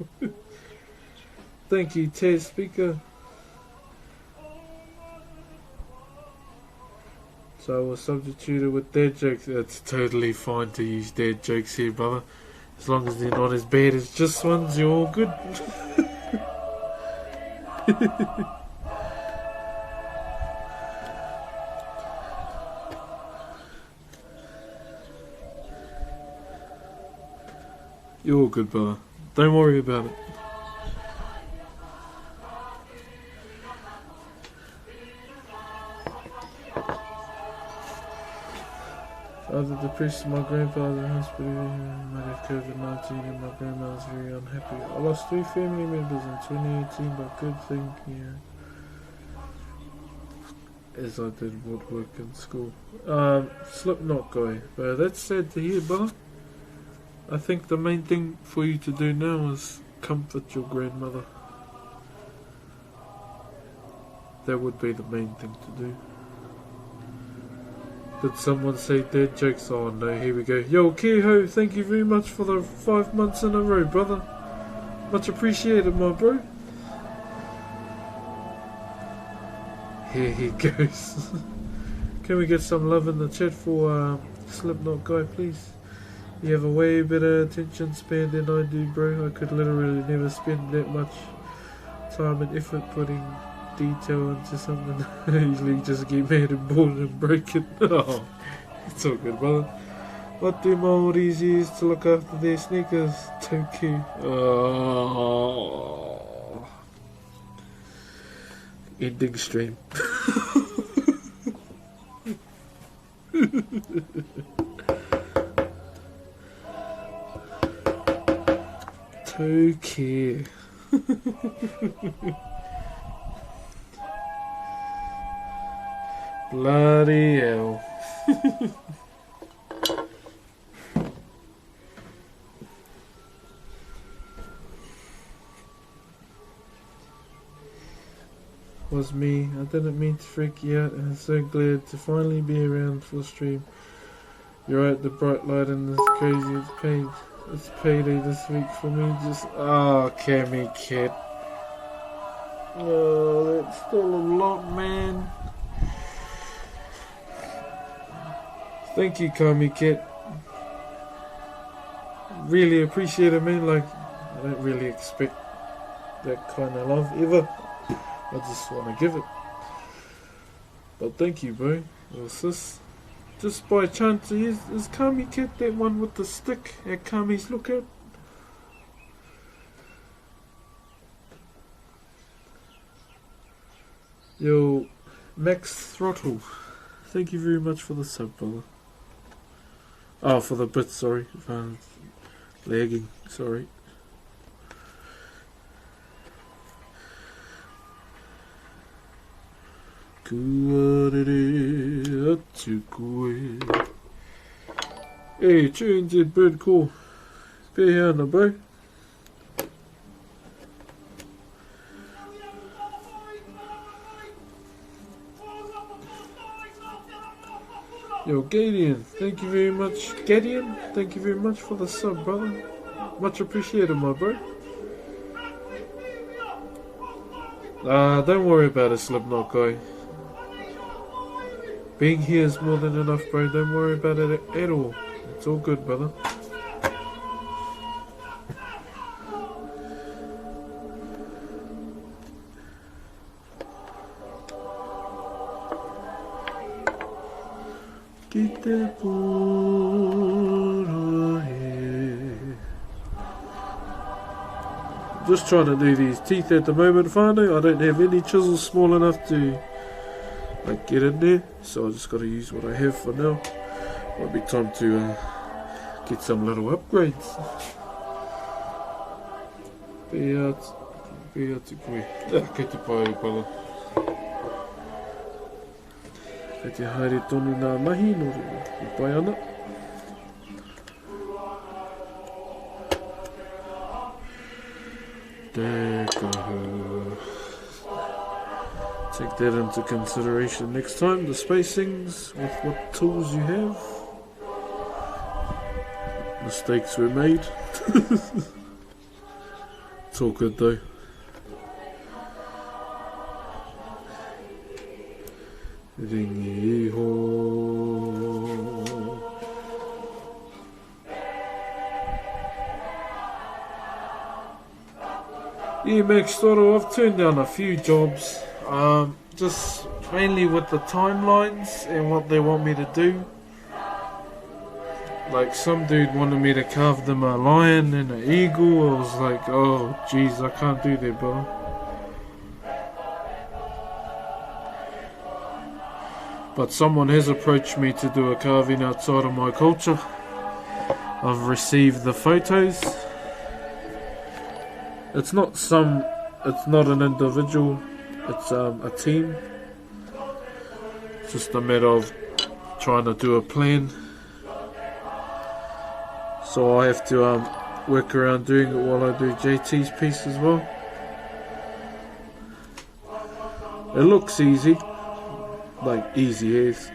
Thank you, Ted Speaker. So I was substituted with dad jokes. It's totally fine to use dad jokes here, brother. As long as they're not as bad as just ones, you're all good. You're all good, brother. Don't worry about it. Father depressed, my grandfather in hospital, might have COVID-19 and my grandma was very unhappy. I lost 3 family members in 2018, but good thing, as I did woodwork in school. Slipknot guy, but that's sad to hear, brother. I think the main thing for you to do now is comfort your grandmother. That would be the main thing to do. Did someone say dad jokes? Oh no, here we go. Yo, Keho, thank you very much for the 5 months in a row, brother. Much appreciated, my bro. Here he goes. Can we get some love in the chat for Slipknot guy, please? You have a way better attention span than I do, bro. I could literally never spend that much time and effort putting detail into something. I usually just get mad and bored and break it. Oh, it's all good, brother. What do Maoris use to look after their sneakers? Toku. Oh. Ending stream. Toku. Bloody hell. Was me. I didn't mean to freak you out, and I'm so glad to finally be around for stream. You're right, the bright light and this crazy. It's payday this week for me. Just Cammy Cat. Oh, that's still a lot, man. Thank you, Kami Cat. Really appreciate it, man. Like, I don't really expect that kind of love ever. I just want to give it. But thank you, bro. Or sis. Just by chance, is Kami Cat that one with the stick at Kami's lookout? Yo, Max Throttle. Thank you very much for the sub, brother. Oh, for the bit, sorry. Lagging, sorry. Hey, tunes in bird call. Be here now, bro. Yo, Gadian, thank you very much. Gadian, thank you very much for the sub, brother. Much appreciated, my bro. Don't worry about it, Slipknot guy. Being here is more than enough, bro. Don't worry about it at all. It's all good, brother. Just trying to do these teeth at the moment, whānau. I don't have any chisels small enough to get in there, so I just got to use what I have for now. Might be time to Get some little upgrades. Pea te koe. Kei te pai pala. Kei te haere tonu nā mahi, no re pai ana. Te kahu. Take that into consideration next time, the spacings with what tools you have. Mistakes were made. It's all good though. Ringi ho. Yeah, Max Toro, I've turned down a few jobs. Just mainly with the timelines and what they want me to do. Like some dude wanted me to carve them a lion and an eagle. I was like, oh jeez, I can't do that, bro. But someone has approached me to do a carving outside of my culture. I've received the photos. It's not an individual. It's a team. It's just a matter of trying to do a plan. So I have to work around doing it while I do JT's piece as well. It looks easy, like easy as.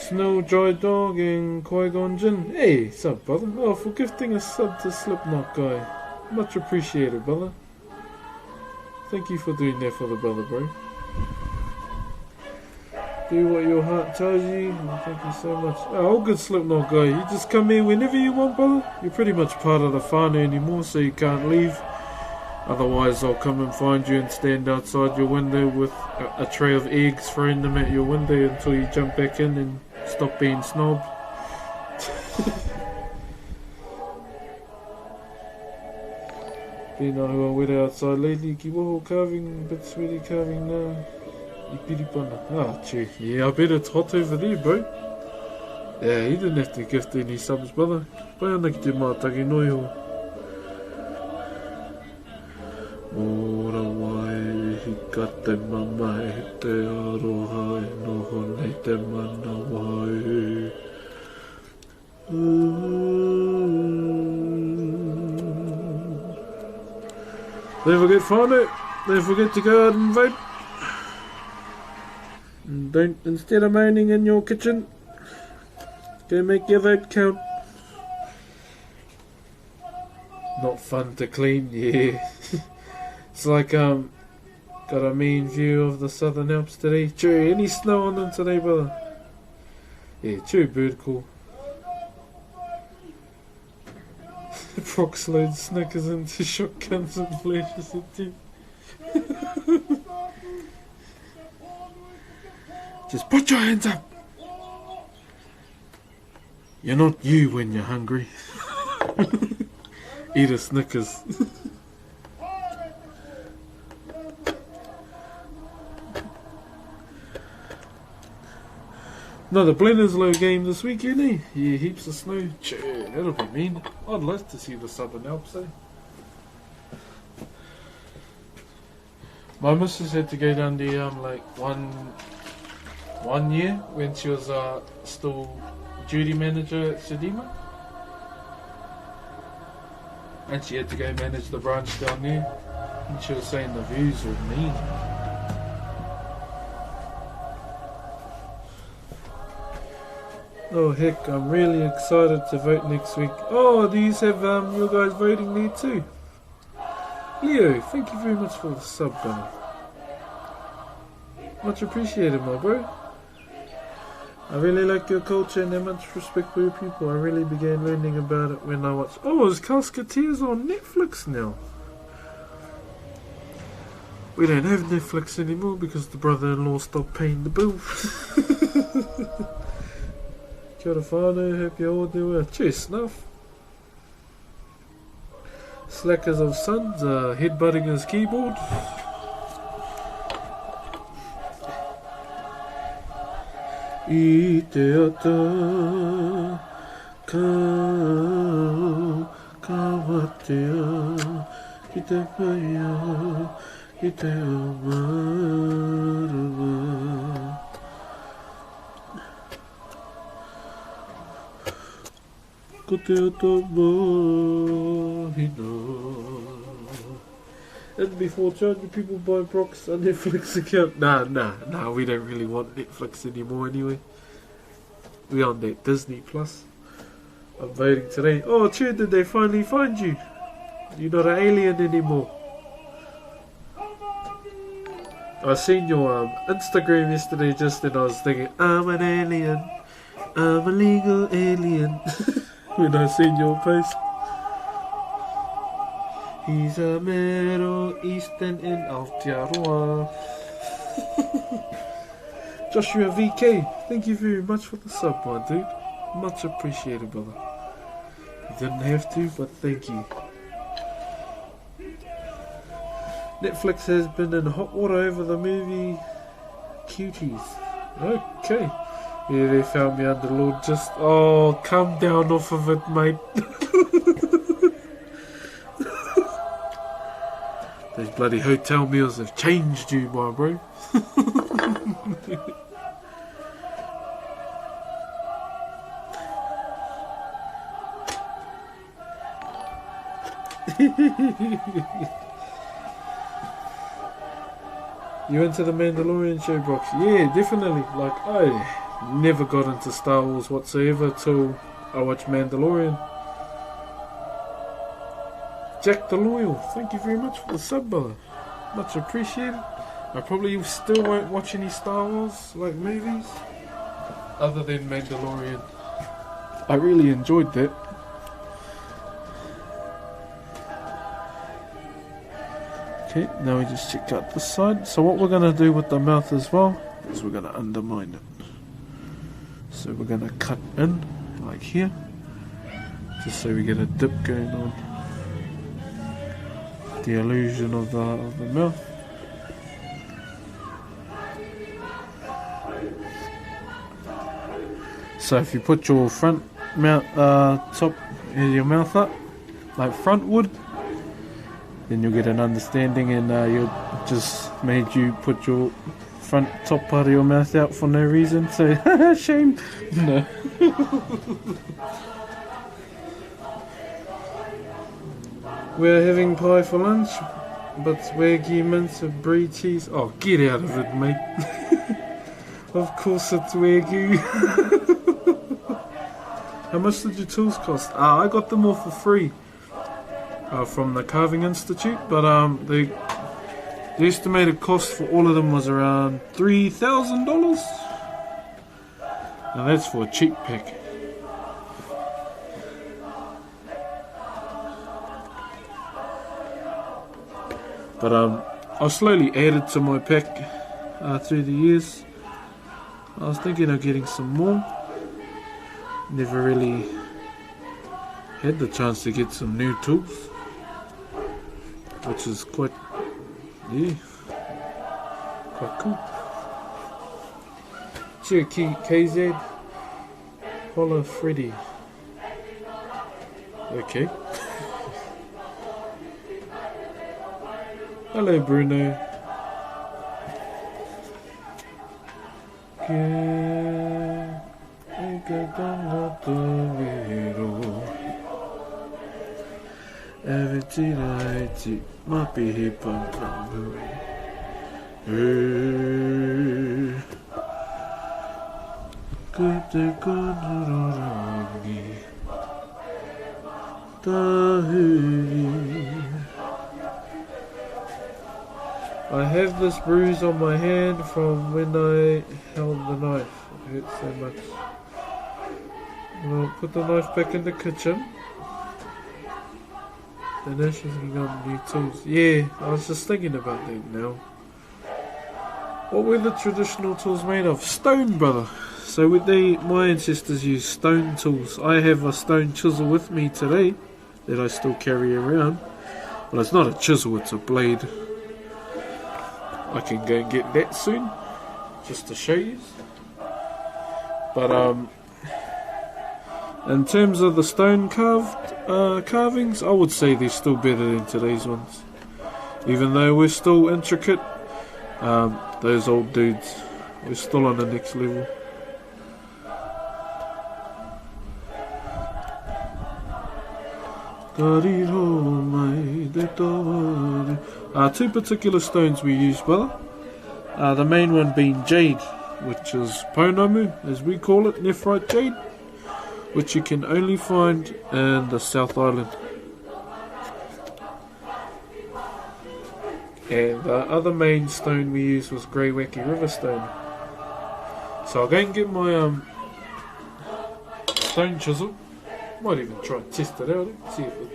Snow Dry Dog and Qui-Gon Jinn. Hey, sup brother? Oh, for gifting a sub to Slipknot guy. Much appreciated, brother. Thank you for doing that for the brother, bro. Do what your heart tells you. Thank you so much. Oh, all good Slipknot guy. You just come here whenever you want, brother. You're pretty much part of the whānau anymore, so you can't leave. Otherwise, I'll come and find you and stand outside your window with a tray of eggs, throwing them at your window until you jump back in and stop being snob. Pēnā hua wera outside lately, ki waho carving, but sweaty carving now. I piripana. Ah, gee. Yeah, I bet it's hot over there, bro. Yeah, you didn't have to gift any subs, brother. Pai ana ki te mātaki noi ho. Mora wai, hika te mama e te aroha e noho nei te mana wai. Don't forget whānau. Don't forget to go out and vote. And don't, instead of moaning in your kitchen, go make your vote count. Not fun to clean, yeah. It's like got a mean view of the Southern Alps today. Chur, any snow on them today, brother? Yeah, Chur bird call. Broxh loads Snickers into shotguns and flashes at you. Just put your hands up. You're not you when you're hungry. Eat a Snickers. Another Blenherslow game this weekend, eh? Yeah, heaps of snow. Chee, that'll be mean. I'd love to see the Southern Alps, eh? My missus had to go down there like one year when she was still duty manager at Sedima. And she had to go manage the branch down there. And she was saying the views were mean. Oh heck, I'm really excited to vote next week. Oh, do you have your guys voting there too? Leo, thank you very much for the sub, brother. Much appreciated, my bro. I really like your culture and have much respect for your people. I really began learning about it when I watched... Oh, it's Casketeers on Netflix now. We don't have Netflix anymore because the brother-in-law stopped paying the bill. Kia ora whānau, hope you all do well. Cheers, Snuff. Slackers of sons headbutting his keyboard. I te ata kawatea ki te whaia ki te omarawa. Ko te ata mahina. And before charging people buy Broxh a Netflix account. Nah, we don't really want Netflix anymore anyway. We on that Disney Plus. I'm voting today. Oh, Chur, did they finally find you? You're not an alien anymore. I seen your Instagram yesterday just and I was thinking, I'm an alien. I'm a legal alien. When I seen your post. He's a Middle Eastern in Aotearoa. Joshua VK, thank you very much for the sub, my dude. Much appreciated, brother. You didn't have to, but thank you. Netflix has been in hot water over the movie Cuties. Okay. Yeah, they found me under Lord just... Oh, come down off of it, mate. Those bloody hotel meals have changed you, my bro. You into the Mandalorian show, Broxh? Yeah, definitely. Like, I never got into Star Wars whatsoever till I watched Mandalorian. Jack the Loyal, thank you very much for the sub, brother. Much appreciated. I probably still won't watch any Star Wars, like movies, other than Mandalorian. I really enjoyed that. Okay, now we just check out this side. So what we're going to do with the mouth as well is we're going to undermine it. So we're going to cut in, like here, just so we get a dip going on. The illusion of the mouth. So if you put your front mouth, top of your mouth up, like frontward, then you'll get an understanding, and you'll just made you put your front top part of your mouth out for no reason. So shame. No. We're having pie for lunch, but Wagyu mince and brie cheese. Oh, get out of it, mate. Of course it's Wagyu. How much did your tools cost? I got them all for free from the Carving Institute, but the estimated cost for all of them was around $3,000. Now that's for a cheap pack. But I've slowly added to my pack through the years. I was thinking of getting some more. Never really had the chance to get some new tools, which is quite cool. Cherokee KZ, Holla Freddy. Okay. Hello, Bruno. I have this bruise on my hand from when I held the knife. It hurts so much. Well, put the knife back in the kitchen. And now she's looking up new tools. Yeah, I was just thinking about that now. What were the traditional tools made of? Stone, brother. So my ancestors used stone tools. I have a stone chisel with me today that I still carry around. Well, it's not a chisel, it's a blade. I can go and get that soon, just to show you. But in terms of the stone carvings, I would say they're still better than today's ones. Even though we're still intricate, those old dudes, we're still on the next level. Two particular stones we use, brother. The main one being jade, which is pounamu, as we call it, nephrite jade, which you can only find in the South Island. And the other main stone we used was grey wacky river stone. So I'll go and get my stone chisel. Might even try and test it out, see if it...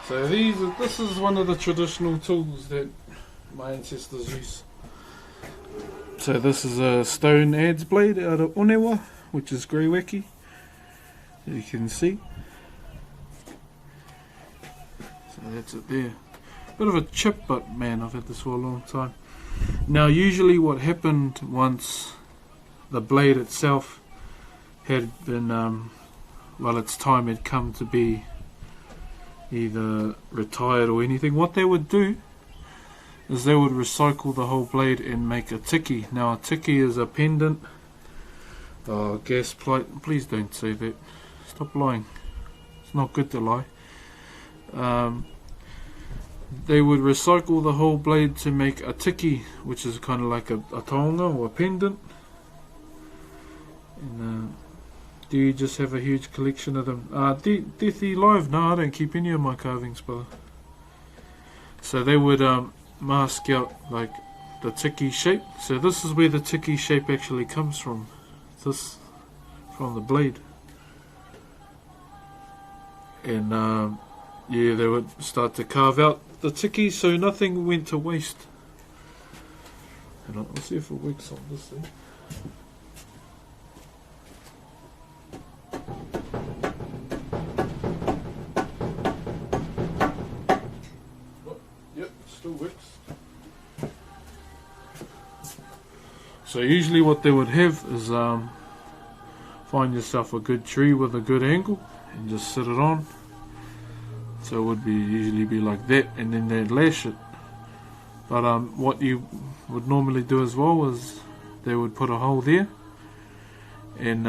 So this is one of the traditional tools that my ancestors used. So this is a stone adze blade out of Onewa, which is grey wacky, as you can see. So that's it there. Bit of a chip, but man, I've had this for a long time. Now usually what happened once the blade itself had been, well, its time had come to be either retired or anything, what they would do is they would recycle the whole blade and make a tiki. Now a tiki is a pendant, gas plate. Please don't say that, stop lying, it's not good to lie. They would recycle the whole blade to make a tiki, which is kind of like a taonga or a pendant. And do you just have a huge collection of them? Deathy Live? No, I don't keep any of my carvings, brother. So they would mask out like the tiki shape. So this is where the tiki shape actually comes from. This from the blade. And yeah, they would start to carve out the tiki so nothing went to waste. And I'll see if it works on this thing. Still works. So usually what they would have is find yourself a good tree with a good angle and just sit it on. So it would usually be like that, and then they'd lash it. But what you would normally do as well is they would put a hole there and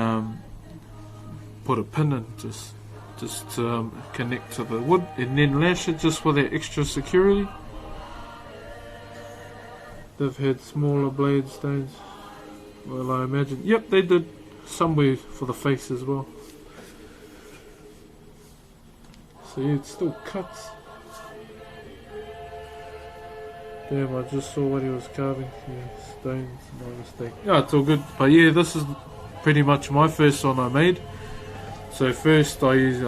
put a pin in just to connect to the wood, and then lash it just for that extra security. They've had smaller blade stones, well, I imagine. Yep, they did somewhere for the face as well. So yeah, it still cuts. Damn, I just saw what he was carving. Yeah, stones, my mistake. Yeah, it's all good. But yeah, this is pretty much my first one I made. So first I used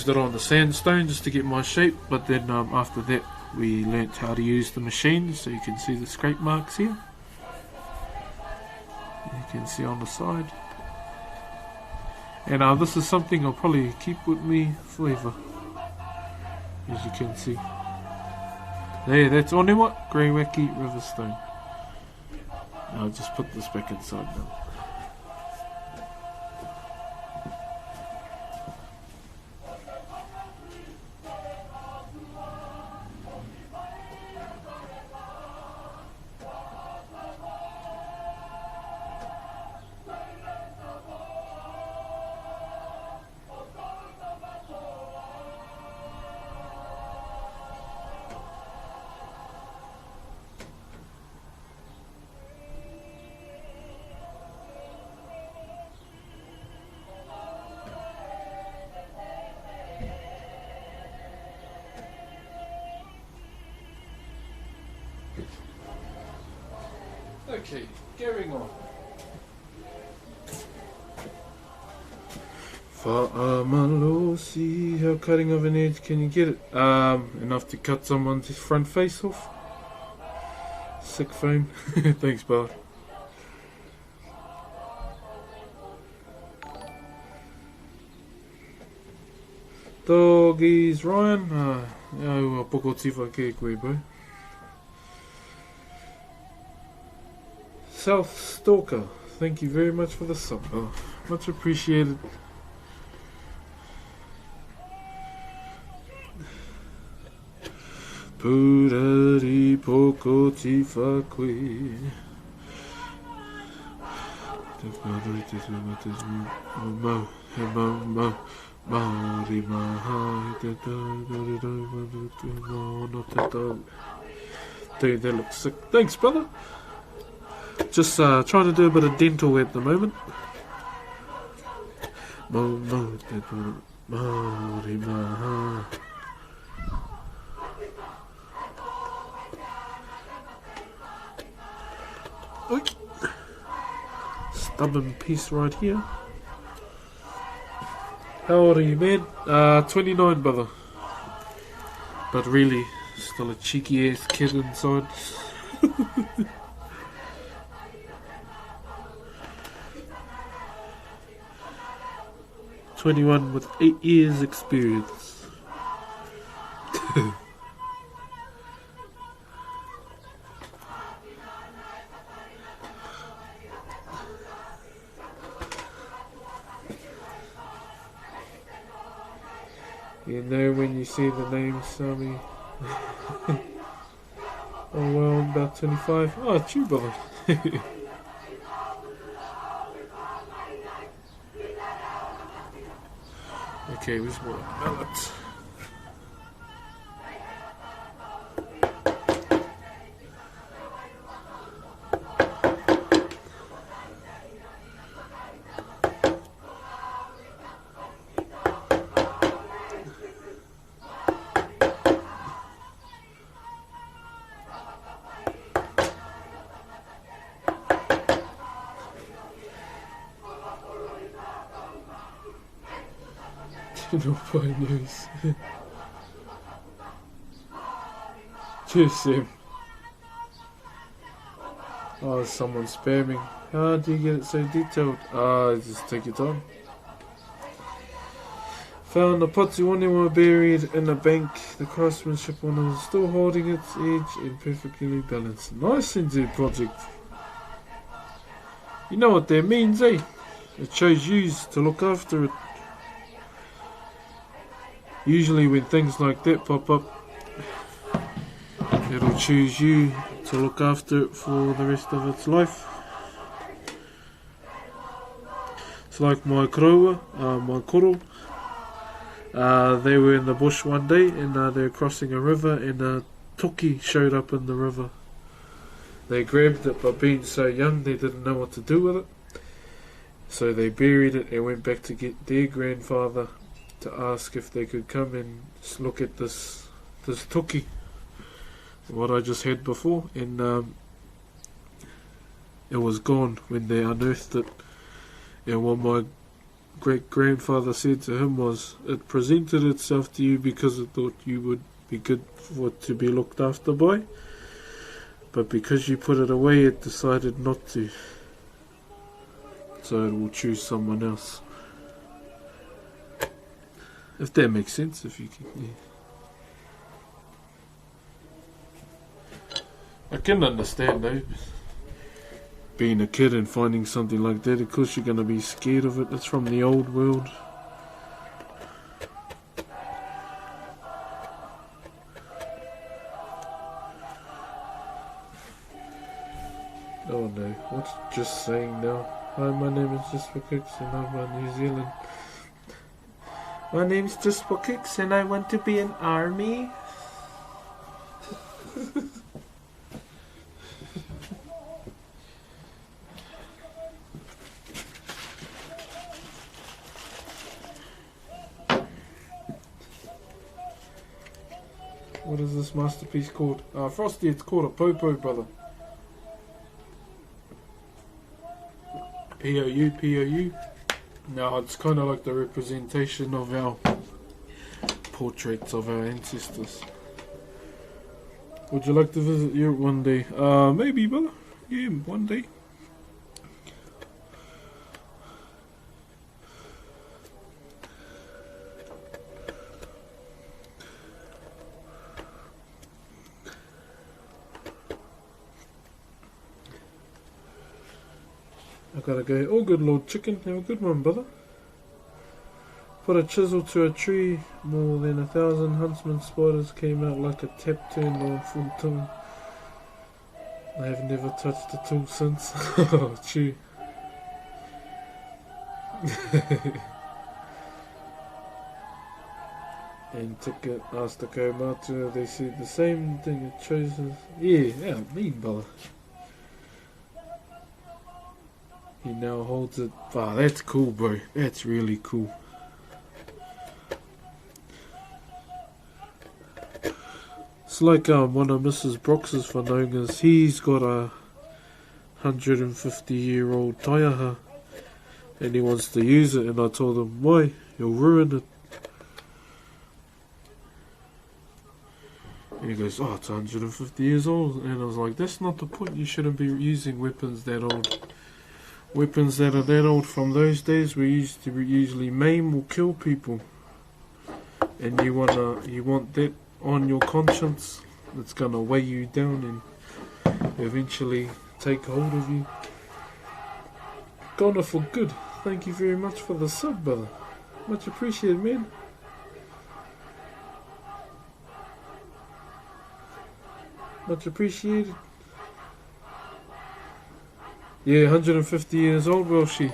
it on the sandstone just to get my shape, but then after that we learnt how to use the machine, so you can see the scrape marks here. You can see on the side. And this is something I'll probably keep with me forever, as you can see. There, that's Onewa, grey wacky river stone. I'll just put this back inside now. Okay, going on. See how cutting of an edge can you get it? Enough to cut someone's front face off. Sick fame. Thanks, bud. Doggies, Ryan. Poko tifa ke koe, bro. South Stalker, thank you very much for the sub. Oh, much appreciated. Purari poko tifa koe. Maori maha. Dude, that looks sick. Thanks, brother. Just trying to do a bit of dental at the moment. Maori maha. Stubborn piece right here. How old are you, man? 29, brother. But really, still a cheeky ass kid inside. 21 with 8 years experience. You know when you see the name Sammy. Oh well, I'm about 25. Oh, it's you, brother. Okay, where's my mallet? No point news. Cheers, Sim. Oh, someone's spamming. How do you get it so detailed? Just take your time. Found the Poupou Whanau buried in a bank. The craftsmanship on it is still holding its edge and perfectly balanced. Nice into project. You know what that means, eh? It shows you to look after it. Usually when things like that pop up, it'll choose you to look after it for the rest of its life. It's like my koroa, my koro. They were in the bush one day and they were crossing a river and a toki showed up in the river. They grabbed it, but being so young they didn't know what to do with it. So they buried it and went back to get their grandfather to ask if they could come and look at this toki, what I just had before, and it was gone when they unearthed it. And what my great grandfather said to him was, it presented itself to you because it thought you would be good for it to be looked after by, but because you put it away it decided not to, so it will choose someone else. If that makes sense, if you can. Yeah. I can understand though. Being a kid and finding something like that, of course you're going to be scared of it. It's from the old world. Oh no, what's just saying now? Hi, my name is Just for Kicks and I'm from New Zealand. My name's Just for Kicks and I want to be an army. What is this masterpiece called? Frosty, it's called a Poupou, brother. POU, POU. Now it's kind of like the representation of our portraits of our ancestors. Would you like to visit Europe one day? Maybe, brother. Yeah, one day. I gotta go. Oh, good Lord Chicken. Have a good one, brother. Put a chisel to a tree. More than 1,000 huntsman spiders came out like a tap turned on full time. I have never touched the tool since. Oh, chew. And Ticket asked the Kaumatu, they said the same thing. It chooses. Yeah, mean, brother. He now holds it. Wow, that's cool, bro. That's really cool. It's like one of Mrs. Brox's whanaungas. He's got a 150-year-old taiaha and he wants to use it, and I told him, why? You'll ruin it. And he goes, oh, it's 150 years old. And I was like, that's not the point. You shouldn't be using weapons that old. Weapons that are that old from those days we used to usually maim or kill people. And you want that on your conscience. It's gonna weigh you down and eventually take hold of you. Gone for good. Thank you very much for the sub, brother. Much appreciated, man. Much appreciated. Yeah, 150 years old, well, she.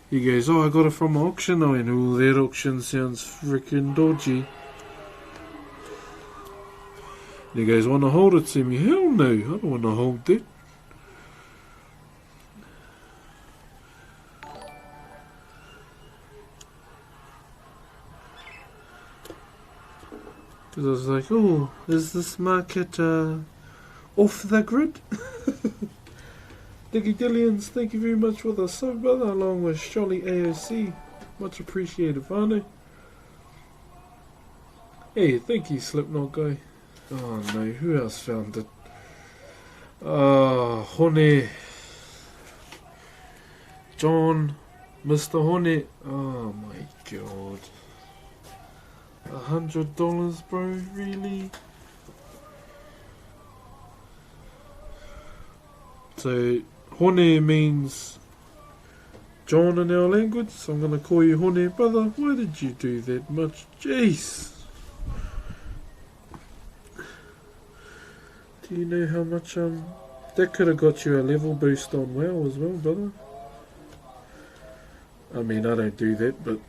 He goes, oh, I got it from an auction. I know that auction sounds freaking dodgy. And he goes, want to hold it to me? Hell no, I don't want to hold it. Because I was like, oh, is this market off the grid? Diggy Dillions, thank you very much for the sub, brother, along with Sholly AOC. Much appreciated, Whanau. Hey, thank you, Slipknot guy. Oh no, who else found it? Hone. John, Mr. Hone. Oh my god. $100, bro, really? So, Hone means John in our language, so I'm going to call you Hone. Brother, why did you do that much? Jeez. Do you know how much, that could have got you a level boost on WoW as well, brother? I mean, I don't do that, but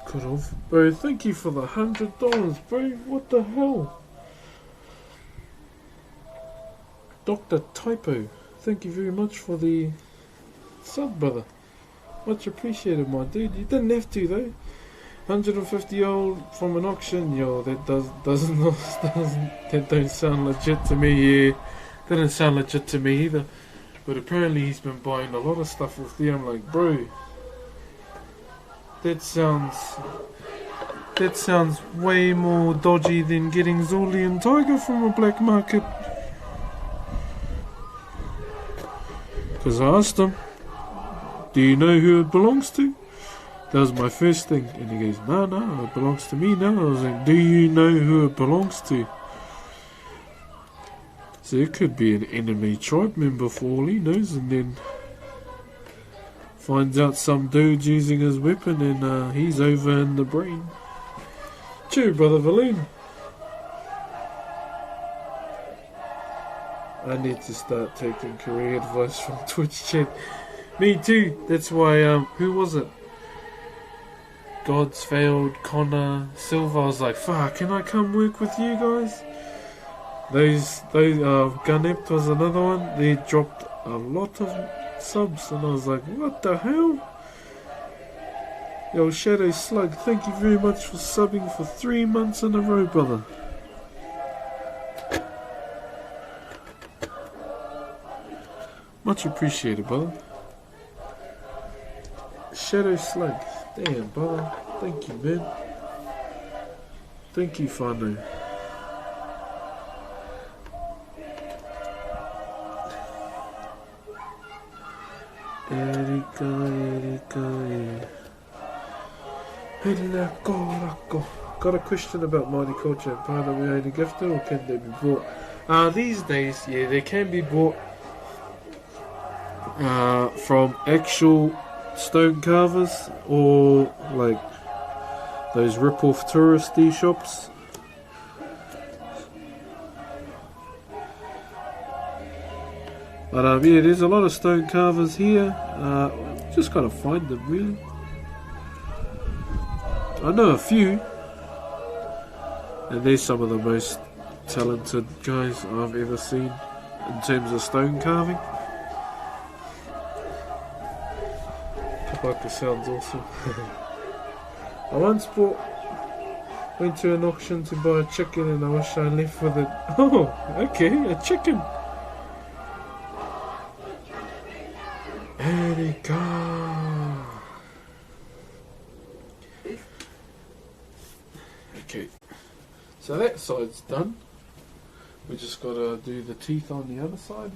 could have. Bro, thank you for the $100, bro. What the hell? Dr. Typo, thank you very much for the sub, brother. Much appreciated, my dude. You didn't have to, though. 150-year-old from an auction, yo, that that don't sound legit to me. Yeah, didn't sound legit to me either. But apparently he's been buying a lot of stuff with there. I'm like, bro, that sounds way more dodgy than getting Zolian Tiger from a black market. Because I asked him, do you know who it belongs to? That was my first thing. And he goes, no, it belongs to me now. I was like, do you know who it belongs to? So it could be an enemy tribe member for all he knows, and then finds out some dude using his weapon and he's over in the brain. Cheer, brother Valoon. I need to start taking career advice from Twitch chat. Me too. That's why, who was it? Gods Failed, Connor, Silva. I was like, fuck, can I come work with you guys? Those Gunept was another one. They dropped a lot of subs, and I was like, what the hell? Yo, Shadow Slug, thank you very much for subbing for 3 months in a row, brother. Much appreciated, brother. shadow slug. Damn, brother. Thank you, man. Thank you, whanau. Got a question about Māori culture and part of we only gifted or can they be bought? These days, yeah, they can be bought from actual stone carvers or like those rip-off touristy shops. But yeah, there's a lot of stone carvers here. Just gotta find them really. I know a few, and they're some of the most talented guys I've ever seen in terms of stone carving. Kapaka sounds awesome. I once went to an auction to buy a chicken and I wish I left with it. Oh, okay, a chicken. Erika. Okay, so that side's done. We just gotta do the teeth on the other side.